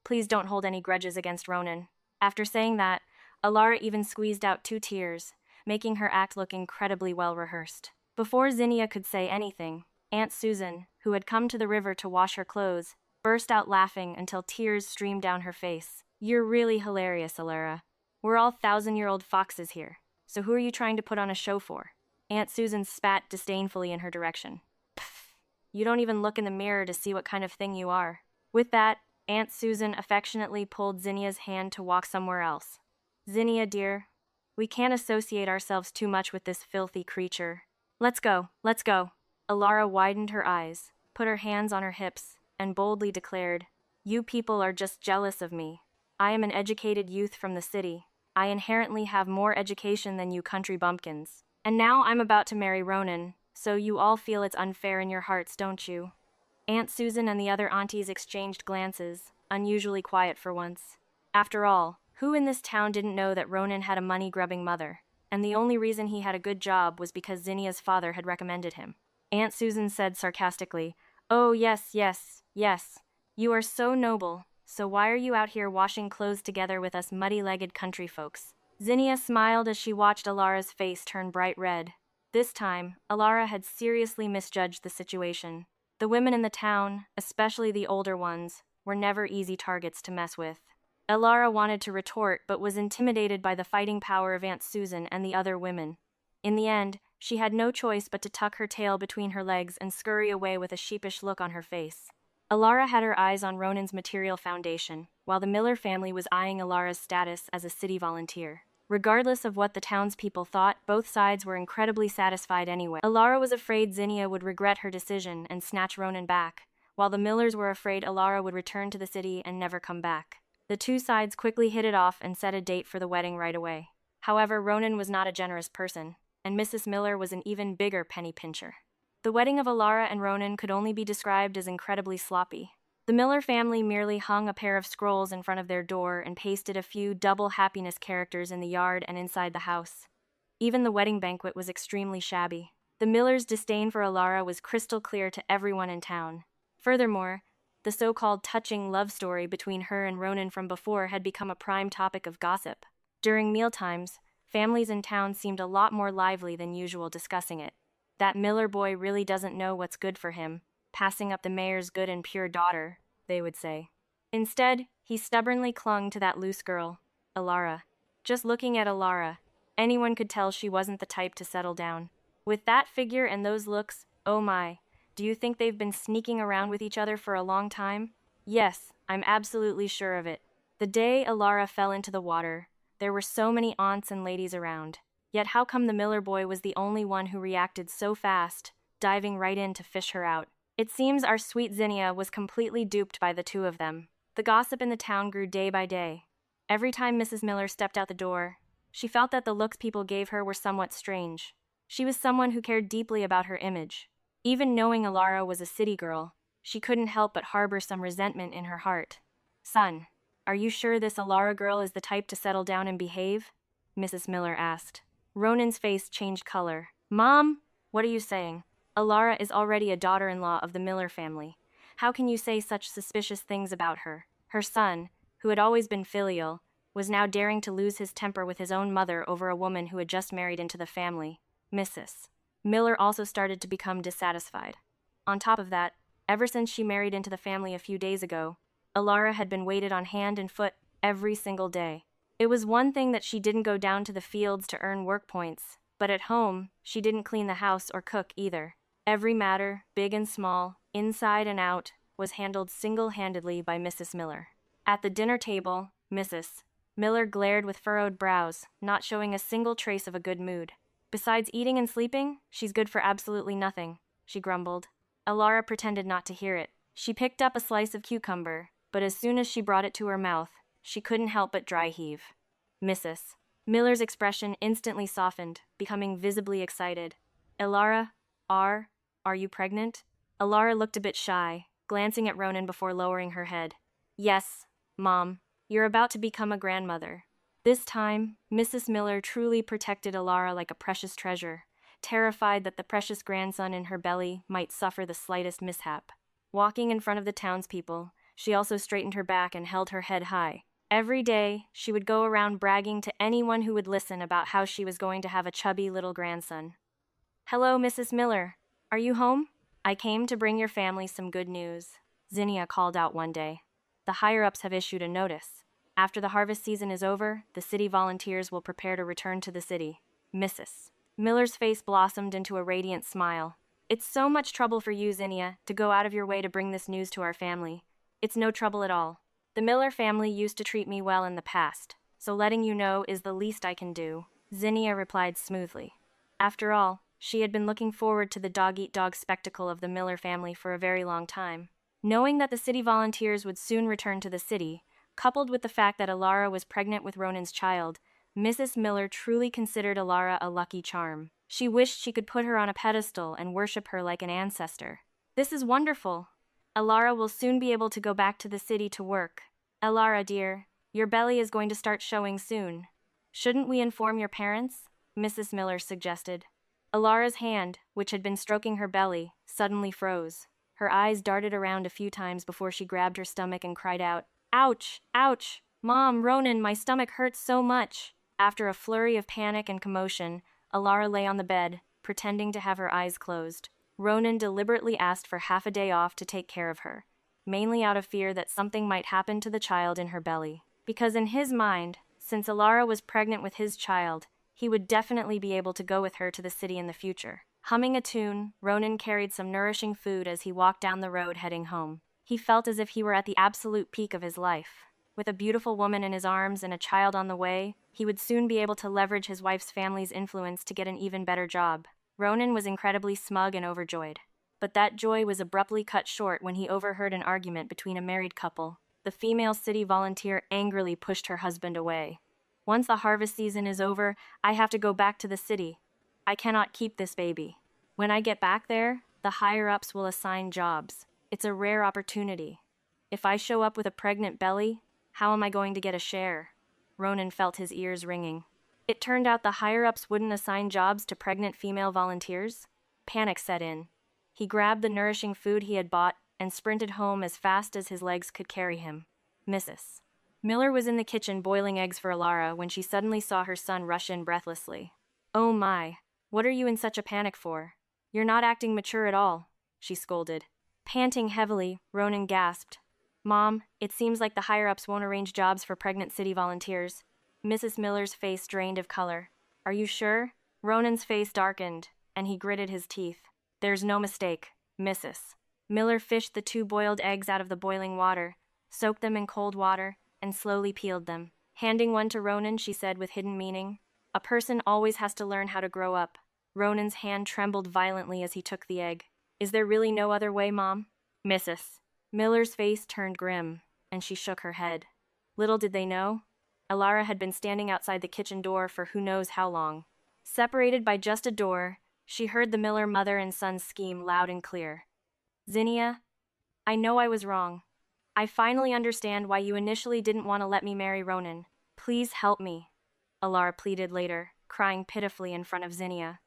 Please don't hold any grudges against Ronan. After saying that, Alara even squeezed out 2 tears, making her act look incredibly well rehearsed. Before Zinnia could say anything, Aunt Susan, who had come to the river to wash her clothes, burst out laughing until tears streamed down her face. You're really hilarious, Alara. We're all thousand-year-old foxes here, so who are you trying to put on a show for? Aunt Susan spat disdainfully in her direction. Pfft, you don't even look in the mirror to see what kind of thing you are. With that, Aunt Susan affectionately pulled Zinnia's hand to walk somewhere else. Zinnia, dear, we can't associate ourselves too much with this filthy creature. Let's go, let's go. Alara widened her eyes, put her hands on her hips, and boldly declared, You people are just jealous of me. I am an educated youth from the city. I inherently have more education than you country bumpkins. And now I'm about to marry Ronan, so you all feel it's unfair in your hearts, don't you? Aunt Susan and the other aunties exchanged glances, unusually quiet for once. After all, who in this town didn't know that Ronan had a money-grubbing mother? And the only reason he had a good job was because Zinnia's father had recommended him. Aunt Susan said sarcastically, Oh, yes, yes, yes. You are so noble, so why are you out here washing clothes together with us muddy-legged country folks? Zinnia smiled as she watched Alara's face turn bright red. This time, Alara had seriously misjudged the situation. The women in the town, especially the older ones, were never easy targets to mess with. Alara wanted to retort but was intimidated by the fighting power of Aunt Susan and the other women. In the end, she had no choice but to tuck her tail between her legs and scurry away with a sheepish look on her face. Alara had her eyes on Ronan's material foundation, while the Miller family was eyeing Alara's status as a city volunteer. Regardless of what the townspeople thought, both sides were incredibly satisfied anyway. Alara was afraid Zinnia would regret her decision and snatch Ronan back, while the Millers were afraid Alara would return to the city and never come back. The two sides quickly hit it off and set a date for the wedding right away. However, Ronan was not a generous person, and Mrs. Miller was an even bigger penny pincher. The wedding of Alara and Ronan could only be described as incredibly sloppy. The Miller family merely hung a pair of scrolls in front of their door and pasted a few double happiness characters in the yard and inside the house. Even the wedding banquet was extremely shabby. The Millers' disdain for Alara was crystal clear to everyone in town. Furthermore, the so-called touching love story between her and Ronan from before had become a prime topic of gossip. During mealtimes, families in town seemed a lot more lively than usual discussing it. That Miller boy really doesn't know what's good for him, passing up the mayor's good and pure daughter, they would say. Instead, he stubbornly clung to that loose girl, Alara. Just looking at Alara, anyone could tell she wasn't the type to settle down. With that figure and those looks, oh my, do you think they've been sneaking around with each other for a long time? Yes, I'm absolutely sure of it. The day Alara fell into the water, there were so many aunts and ladies around. Yet how come the Miller boy was the only one who reacted so fast, diving right in to fish her out? It seems our sweet Zinnia was completely duped by the two of them. The gossip in the town grew day by day. Every time Mrs. Miller stepped out the door, she felt that the looks people gave her were somewhat strange. She was someone who cared deeply about her image. Even knowing Alara was a city girl, she couldn't help but harbor some resentment in her heart. Son, are you sure this Alara girl is the type to settle down and behave? Mrs. Miller asked. Ronan's face changed color. Mom, what are you saying? Alara is already a daughter-in-law of the Miller family. How can you say such suspicious things about her? Her son, who had always been filial, was now daring to lose his temper with his own mother over a woman who had just married into the family, Mrs. Miller also started to become dissatisfied. On top of that, ever since she married into the family a few days ago, Alara had been waited on hand and foot every single day. It was one thing that she didn't go down to the fields to earn work points, but at home, she didn't clean the house or cook either. Every matter, big and small, inside and out, was handled single-handedly by Mrs. Miller. At the dinner table, Mrs. Miller glared with furrowed brows, not showing a single trace of a good mood. Besides eating and sleeping, she's good for absolutely nothing, she grumbled. Alara pretended not to hear it. She picked up a slice of cucumber, but as soon as she brought it to her mouth, she couldn't help but dry heave. Mrs. Miller's expression instantly softened, becoming visibly excited. Alara, are you pregnant? Alara looked a bit shy, glancing at Ronan before lowering her head. Yes, Mom, you're about to become a grandmother. This time, Mrs. Miller truly protected Alara like a precious treasure, terrified that the precious grandson in her belly might suffer the slightest mishap. Walking in front of the townspeople, she also straightened her back and held her head high. Every day, she would go around bragging to anyone who would listen about how she was going to have a chubby little grandson. Hello, Mrs. Miller. Are you home? I came to bring your family some good news, Zinnia called out one day. The higher-ups have issued a notice. After the harvest season is over, the city volunteers will prepare to return to the city. Mrs. Miller's face blossomed into a radiant smile. It's so much trouble for you, Zinnia, to go out of your way to bring this news to our family. It's no trouble at all. The Miller family used to treat me well in the past, so letting you know is the least I can do, Zinnia replied smoothly. After all, she had been looking forward to the dog-eat-dog spectacle of the Miller family for a very long time. Knowing that the city volunteers would soon return to the city, coupled with the fact that Alara was pregnant with Ronan's child, Mrs. Miller truly considered Alara a lucky charm. She wished she could put her on a pedestal and worship her like an ancestor. This is wonderful. Alara will soon be able to go back to the city to work. Alara, dear, your belly is going to start showing soon. Shouldn't we inform your parents? Mrs. Miller suggested. Alara's hand, which had been stroking her belly, suddenly froze. Her eyes darted around a few times before she grabbed her stomach and cried out, "Ouch! Ouch! Mom, Ronan, my stomach hurts so much!" After a flurry of panic and commotion, Alara lay on the bed, pretending to have her eyes closed. Ronan deliberately asked for half a day off to take care of her, mainly out of fear that something might happen to the child in her belly. Because in his mind, since Alara was pregnant with his child, he would definitely be able to go with her to the city in the future. Humming a tune, Ronan carried some nourishing food as he walked down the road heading home. He felt as if he were at the absolute peak of his life. With a beautiful woman in his arms and a child on the way, he would soon be able to leverage his wife's family's influence to get an even better job. Ronan was incredibly smug and overjoyed. But that joy was abruptly cut short when he overheard an argument between a married couple. The female city volunteer angrily pushed her husband away. "Once the harvest season is over, I have to go back to the city. I cannot keep this baby. When I get back there, the higher-ups will assign jobs. It's a rare opportunity. If I show up with a pregnant belly, how am I going to get a share?" Ronan felt his ears ringing. It turned out the higher-ups wouldn't assign jobs to pregnant female volunteers. Panic set in. He grabbed the nourishing food he had bought and sprinted home as fast as his legs could carry him. Mrs. Miller was in the kitchen boiling eggs for Alara when she suddenly saw her son rush in breathlessly. "Oh my, what are you in such a panic for? You're not acting mature at all," she scolded. Panting heavily, Ronan gasped. "Mom, it seems like the higher-ups won't arrange jobs for pregnant city volunteers." Mrs. Miller's face drained of color. "Are you sure?" Ronan's face darkened, and he gritted his teeth. "There's no mistake, Mrs. Miller fished the 2 boiled eggs out of the boiling water, soaked them in cold water, and slowly peeled them. Handing one to Ronan, she said with hidden meaning, "A person always has to learn how to grow up." Ronan's hand trembled violently as he took the egg. "Is there really no other way, Mom?" Mrs. Miller's face turned grim, and she shook her head. Little did they know, Alara had been standing outside the kitchen door for who knows how long. Separated by just a door, she heard the Miller mother and son scheme loud and clear. "Zinnia, I know I was wrong. I finally understand why you initially didn't want to let me marry Ronan. Please help me," Alara pleaded later, crying pitifully in front of Zinnia.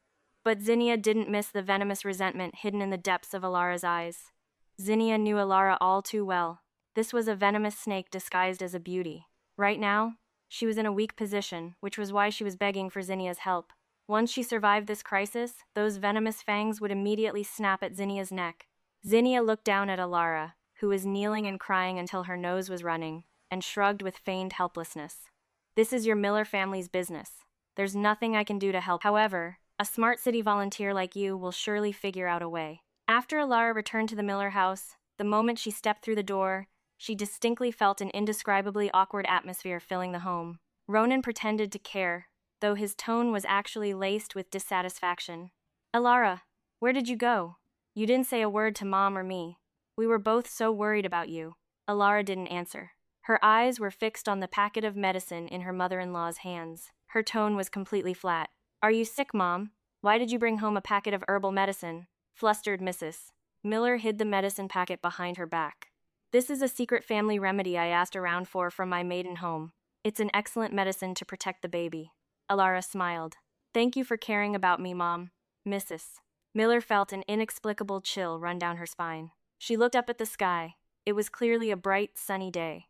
But Zinnia didn't miss the venomous resentment hidden in the depths of Alara's eyes. Zinnia knew Alara all too well. This was a venomous snake disguised as a beauty. Right now, she was in a weak position, which was why she was begging for Zinnia's help. Once she survived this crisis, those venomous fangs would immediately snap at Zinnia's neck. Zinnia looked down at Alara, who was kneeling and crying until her nose was running, and shrugged with feigned helplessness. "This is your Miller family's business. There's nothing I can do to help. However, a smart city volunteer like you will surely figure out a way." After Alara returned to the Miller house, the moment she stepped through the door, she distinctly felt an indescribably awkward atmosphere filling the home. Ronan pretended to care, though his tone was actually laced with dissatisfaction. "Alara, where did you go? You didn't say a word to Mom or me. We were both so worried about you." Alara didn't answer. Her eyes were fixed on the packet of medicine in her mother-in-law's hands. Her tone was completely flat. "Are you sick, Mom? Why did you bring home a packet of herbal medicine?" Flustered Mrs. Miller hid the medicine packet behind her back. "This is a secret family remedy I asked around for from my maiden home. It's an excellent medicine to protect the baby." Alara smiled. "Thank you for caring about me, Mom." Mrs. Miller felt an inexplicable chill run down her spine. She looked up at the sky. It was clearly a bright, sunny day.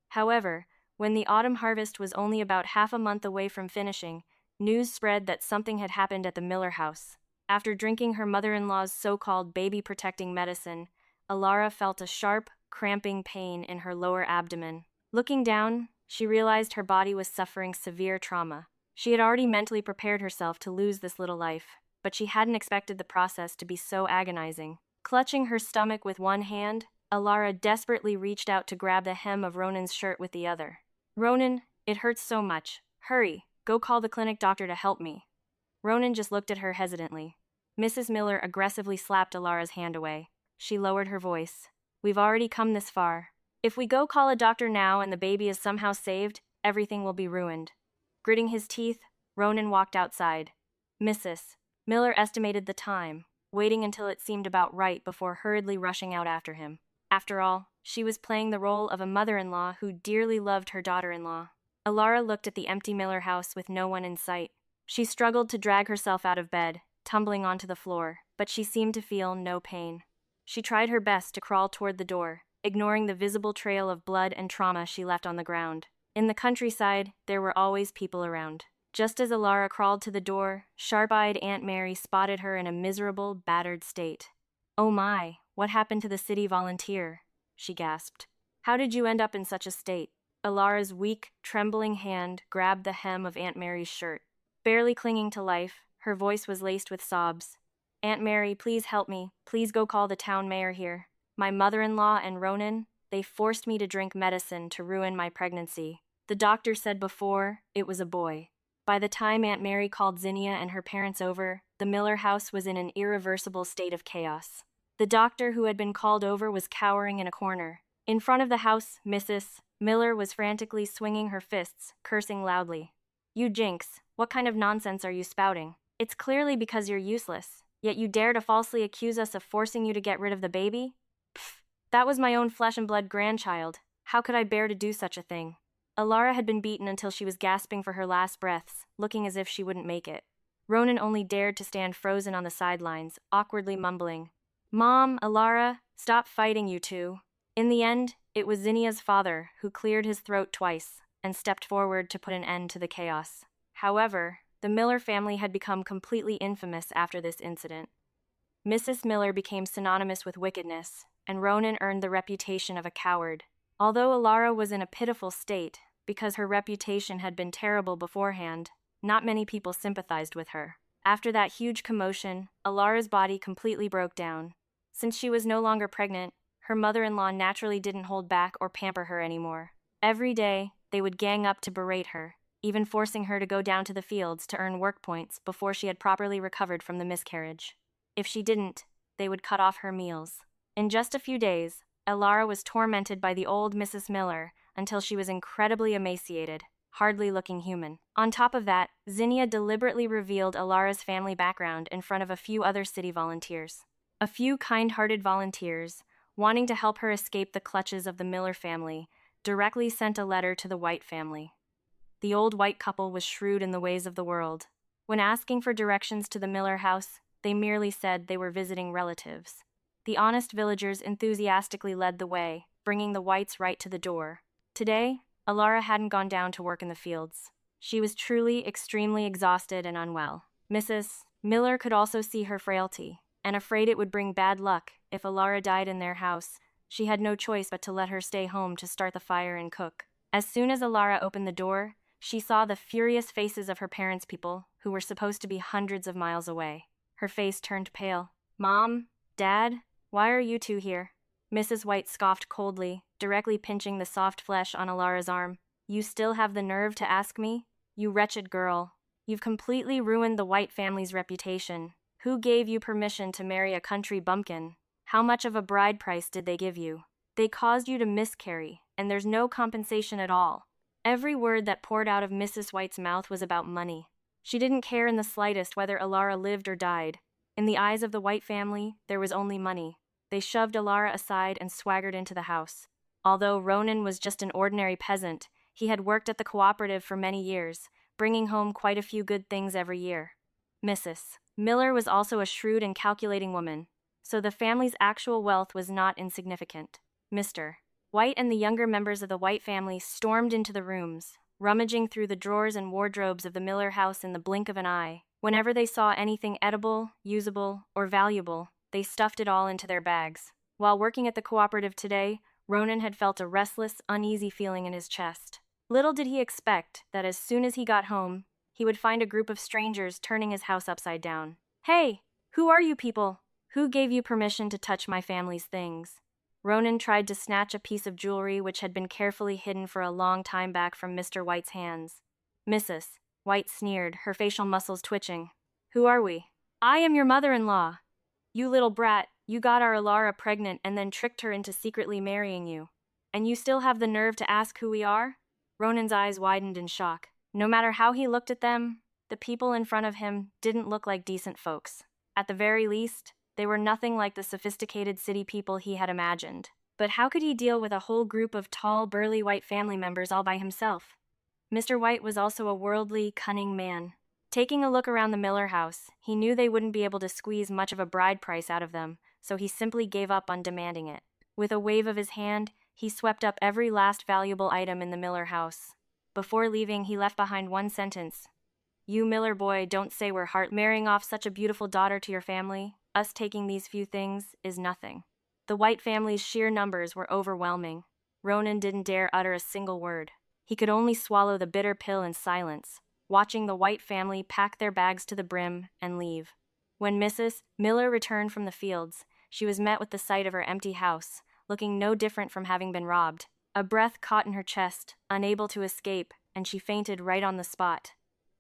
However, when the autumn harvest was only about half a month away from finishing, news spread that something had happened at the Miller house. After drinking her mother-in-law's so-called baby-protecting medicine, Alara felt a sharp, cramping pain in her lower abdomen. Looking down, She realized her body was suffering severe trauma. She had already mentally prepared herself to lose this little life, but she hadn't expected the process to be so agonizing. Clutching her stomach with one hand, Alara desperately reached out to grab the hem of Ronan's shirt with the other. "Ronan, it hurts so much. Hurry, go call the clinic doctor to help me." Ronan just looked at her hesitantly. Mrs. Miller aggressively slapped Alara's hand away. She lowered her voice. "We've already come this far. If we go call a doctor now and the baby is somehow saved, everything will be ruined." Gritting his teeth, Ronan walked outside. Mrs. Miller estimated the time, waiting until it seemed about right before hurriedly rushing out after him. After all, she was playing the role of a mother-in-law who dearly loved her daughter-in-law. Alara looked at the empty Miller house with no one in sight. She struggled to drag herself out of bed, tumbling onto the floor, but she seemed to feel no pain. She tried her best to crawl toward the door, ignoring the visible trail of blood and trauma she left on the ground. In the countryside, there were always people around. Just as Alara crawled to the door, sharp-eyed Aunt Mary spotted her in a miserable, battered state. "Oh my, what happened to the city volunteer?" she gasped. "How did you end up in such a state?" Alara's weak, trembling hand grabbed the hem of Aunt Mary's shirt. Barely clinging to life, her voice was laced with sobs. "Aunt Mary, please help me. Please go call the town mayor here. My mother-in-law and Ronan, they forced me to drink medicine to ruin my pregnancy. The doctor said before, it was a boy." By the time Aunt Mary called Zinnia and her parents over, the Miller house was in an irreversible state of chaos. The doctor who had been called over was cowering in a corner. In front of the house, Mrs. Miller was frantically swinging her fists, cursing loudly. "You jinx, what kind of nonsense are you spouting? It's clearly because you're useless, yet you dare to falsely accuse us of forcing you to get rid of the baby? Pfft, that was my own flesh and blood grandchild. How could I bear to do such a thing?" Alara had been beaten until she was gasping for her last breaths, looking as if she wouldn't make it. Ronan only dared to stand frozen on the sidelines, awkwardly mumbling, "Mom, Alara, stop fighting, you two." In the end, it was Zinnia's father who cleared his throat twice and stepped forward to put an end to the chaos. However, the Miller family had become completely infamous after this incident. Mrs. Miller became synonymous with wickedness, and Ronan earned the reputation of a coward. Although Alara was in a pitiful state, because her reputation had been terrible beforehand, not many people sympathized with her. After that huge commotion, Alara's body completely broke down. Since she was no longer pregnant, her mother-in-law naturally didn't hold back or pamper her anymore. Every day, they would gang up to berate her, even forcing her to go down to the fields to earn work points before she had properly recovered from the miscarriage. If she didn't, they would cut off her meals. In just a few days, Alara was tormented by the old Mrs. Miller until she was incredibly emaciated, hardly looking human. On top of that, Zinnia deliberately revealed Alara's family background in front of a few other city volunteers. A few kind-hearted volunteers, wanting to help her escape the clutches of the Miller family, directly sent a letter to the White family. The old white couple was shrewd in the ways of the world. When asking for directions to the Miller house, they merely said they were visiting relatives. The honest villagers enthusiastically led the way, bringing the Whites right to the door. Today, Alara hadn't gone down to work in the fields. She was truly extremely exhausted and unwell. Mrs. Miller could also see her frailty, and afraid it would bring bad luck if Alara died in their house, she had no choice but to let her stay home to start the fire and cook. As soon as Alara opened the door, she saw the furious faces of her parents' people, who were supposed to be hundreds of miles away. Her face turned pale. "Mom? Dad? Why are you two here?" Mrs. White scoffed coldly, directly pinching the soft flesh on Alara's arm. "You still have the nerve to ask me? You wretched girl. You've completely ruined the White family's reputation. Who gave you permission to marry a country bumpkin? How much of a bride price did they give you? They caused you to miscarry, and there's no compensation at all." Every word that poured out of Mrs. White's mouth was about money. She didn't care in the slightest whether Alara lived or died. In the eyes of the White family, there was only money. They shoved Alara aside and swaggered into the house. Although Ronan was just an ordinary peasant, he had worked at the cooperative for many years, bringing home quite a few good things every year. Mrs. Miller was also a shrewd and calculating woman, so the family's actual wealth was not insignificant. Mr. White and the younger members of the White family stormed into the rooms, rummaging through the drawers and wardrobes of the Miller house in the blink of an eye. Whenever they saw anything edible, usable, or valuable, they stuffed it all into their bags. While working at the cooperative today, Ronan had felt a restless, uneasy feeling in his chest. Little did he expect that as soon as he got home, he would find a group of strangers turning his house upside down. "Hey, who are you people? Who gave you permission to touch my family's things?" Ronan tried to snatch a piece of jewelry which had been carefully hidden for a long time back from Mr. White's hands. "Mrs. White sneered, her facial muscles twitching. "Who are we?" "I am your mother-in-law. You little brat, you got our Alara pregnant and then tricked her into secretly marrying you. And you still have the nerve to ask who we are?" Ronan's eyes widened in shock. No matter how he looked at them, the people in front of him didn't look like decent folks. At the very least, they were nothing like the sophisticated city people he had imagined. But how could he deal with a whole group of tall, burly White family members all by himself? Mr. White was also a worldly, cunning man. Taking a look around the Miller house, he knew they wouldn't be able to squeeze much of a bride price out of them, so he simply gave up on demanding it. With a wave of his hand, he swept up every last valuable item in the Miller house. Before leaving, he left behind one sentence. "You Miller boy, don't say we're marrying off such a beautiful daughter to your family. Us taking these few things is nothing." The White family's sheer numbers were overwhelming. Ronan didn't dare utter a single word. He could only swallow the bitter pill in silence, watching the White family pack their bags to the brim and leave. When Mrs. Miller returned from the fields, she was met with the sight of her empty house, looking no different from having been robbed. A breath caught in her chest, unable to escape, and she fainted right on the spot.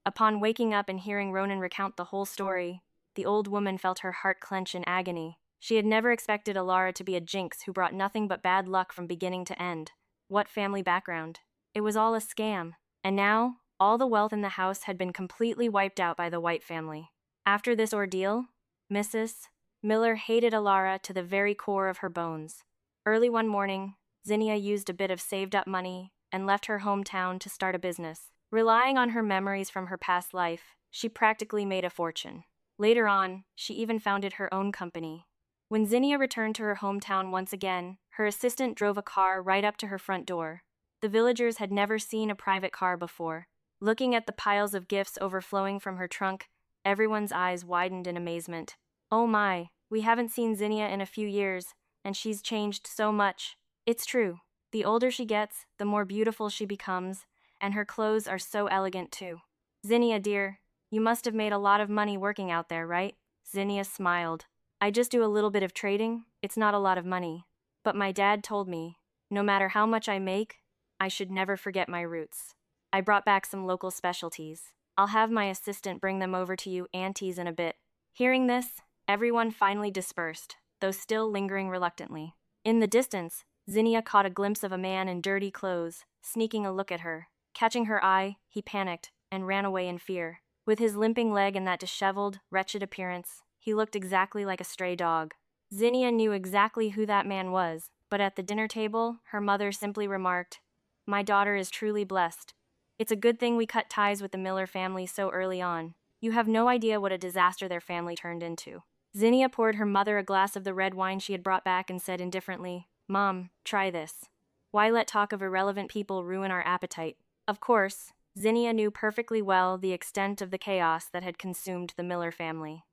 Upon waking up and hearing Ronan recount the whole story, the old woman felt her heart clench in agony. She had never expected Alara to be a jinx who brought nothing but bad luck from beginning to end. What family background? It was all a scam. And now, all the wealth in the house had been completely wiped out by the White family. After this ordeal, Mrs. Miller hated Alara to the very core of her bones. Early one morning, Zinnia used a bit of saved-up money and left her hometown to start a business. Relying on her memories from her past life, she practically made a fortune. Later on, she even founded her own company. When Zinnia returned to her hometown once again, her assistant drove a car right up to her front door. The villagers had never seen a private car before. Looking at the piles of gifts overflowing from her trunk, everyone's eyes widened in amazement. "Oh my, we haven't seen Zinnia in a few years, and she's changed so much." It's true. The older she gets, the more beautiful she becomes, and her clothes are so elegant too. "Zinnia, dear, you must have made a lot of money working out there, right?" Zinnia smiled. "I just do a little bit of trading. It's not a lot of money. But my dad told me, no matter how much I make, I should never forget my roots. I brought back some local specialties. I'll have my assistant bring them over to you aunties in a bit." Hearing this, everyone finally dispersed, though still lingering reluctantly. In the distance, Zinnia caught a glimpse of a man in dirty clothes, sneaking a look at her. Catching her eye, he panicked and ran away in fear. With his limping leg and that disheveled, wretched appearance, he looked exactly like a stray dog. Zinnia knew exactly who that man was, but at the dinner table, her mother simply remarked, "My daughter is truly blessed. It's a good thing we cut ties with the Miller family so early on. You have no idea what a disaster their family turned into." Zinnia poured her mother a glass of the red wine she had brought back and said indifferently, "Mom, try this. Why let talk of irrelevant people ruin our appetite?" Of course, Zinnia knew perfectly well the extent of the chaos that had consumed the Miller family.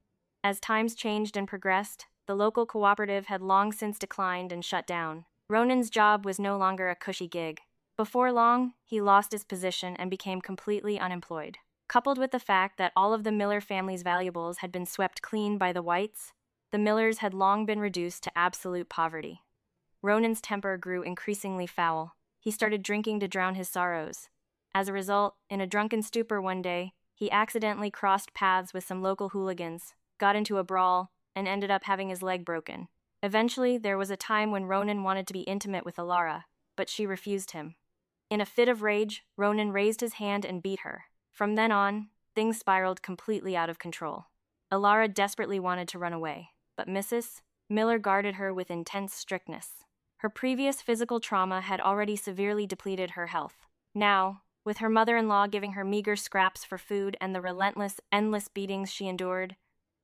As times changed and progressed, the local cooperative had long since declined and shut down. Ronan's job was no longer a cushy gig. Before long, he lost his position and became completely unemployed. Coupled with the fact that all of the Miller family's valuables had been swept clean by the Whites, the Millers had long been reduced to absolute poverty. Ronan's temper grew increasingly foul. He started drinking to drown his sorrows. As a result, in a drunken stupor one day, he accidentally crossed paths with some local hooligans, got into a brawl, and ended up having his leg broken. Eventually, there was a time when Ronan wanted to be intimate with Alara, but she refused him. In a fit of rage, Ronan raised his hand and beat her. From then on, things spiraled completely out of control. Alara desperately wanted to run away, but Mrs. Miller guarded her with intense strictness. Her previous physical trauma had already severely depleted her health. Now, with her mother-in-law giving her meager scraps for food and the relentless, endless beatings she endured,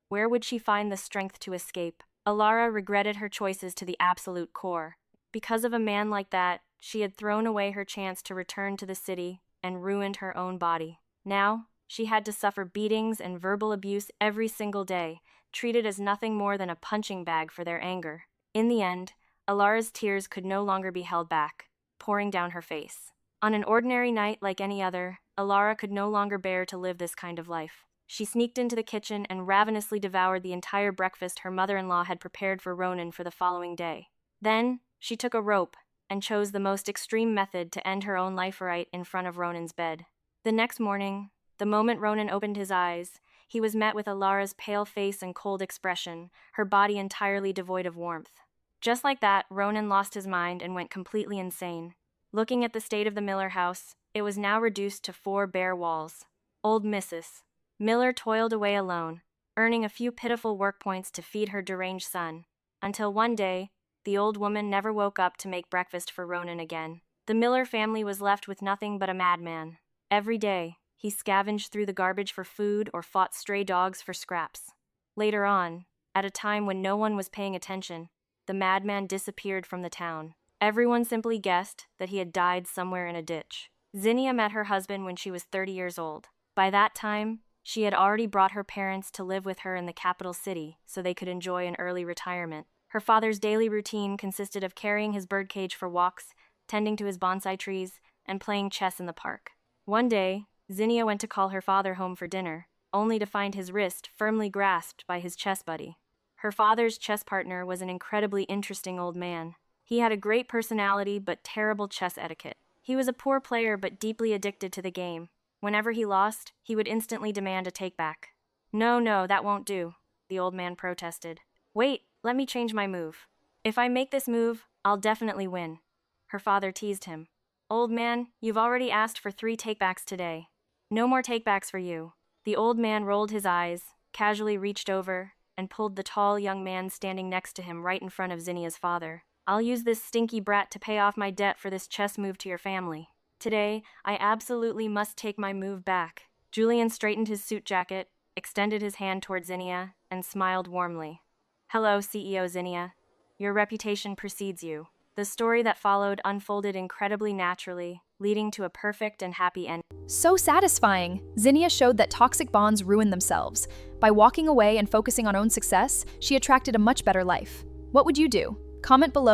where would she find the strength to escape? Alara regretted her choices to the absolute core. Because of a man like that, she had thrown away her chance to return to the city and ruined her own body. Now, she had to suffer beatings and verbal abuse every single day, treated as nothing more than a punching bag for their anger. In the end, Alara's tears could no longer be held back, pouring down her face. On an ordinary night like any other, Alara could no longer bear to live this kind of life. She sneaked into the kitchen and ravenously devoured the entire breakfast her mother-in-law had prepared for Ronan for the following day. Then, she took a rope and chose the most extreme method to end her own life right in front of Ronan's bed. The next morning, the moment Ronan opened his eyes, he was met with Alara's pale face and cold expression, her body entirely devoid of warmth. Just like that, Ronan lost his mind and went completely insane. Looking at the state of the Miller house, it was now reduced to 4 bare walls. Old Mrs. Miller toiled away alone, earning a few pitiful work points to feed her deranged son, until one day, the old woman never woke up to make breakfast for Ronan again. The Miller family was left with nothing but a madman. Every day, he scavenged through the garbage for food or fought stray dogs for scraps. Later on, at a time when no one was paying attention, the madman disappeared from the town. Everyone simply guessed that he had died somewhere in a ditch. Zinnia met her husband when she was 30 years old. By that time, she had already brought her parents to live with her in the capital city so they could enjoy an early retirement. Her father's daily routine consisted of carrying his birdcage for walks, tending to his bonsai trees, and playing chess in the park. One day, Zinnia went to call her father home for dinner, only to find his wrist firmly grasped by his chess buddy. Her father's chess partner was an incredibly interesting old man. He had a great personality but terrible chess etiquette. He was a poor player but deeply addicted to the game. Whenever he lost, he would instantly demand a take-back. No, that won't do, the old man protested. Wait, let me change my move. If I make this move, I'll definitely win. Her father teased him. Old man, you've already asked for 3 takebacks today. No more takebacks for you. The old man rolled his eyes, casually reached over, and pulled the tall young man standing next to him right in front of Zinnia's father. I'll use this stinky brat to pay off my debt for this chess move to your family. Today, I absolutely must take my move back. Julian straightened his suit jacket, extended his hand toward Zinnia, and smiled warmly. Hello, CEO Zinnia. Your reputation precedes you. The story that followed unfolded incredibly naturally, leading to a perfect and happy ending. So satisfying! Zinnia showed that toxic bonds ruin themselves. By walking away and focusing on own success, she attracted a much better life. What would you do? Comment below.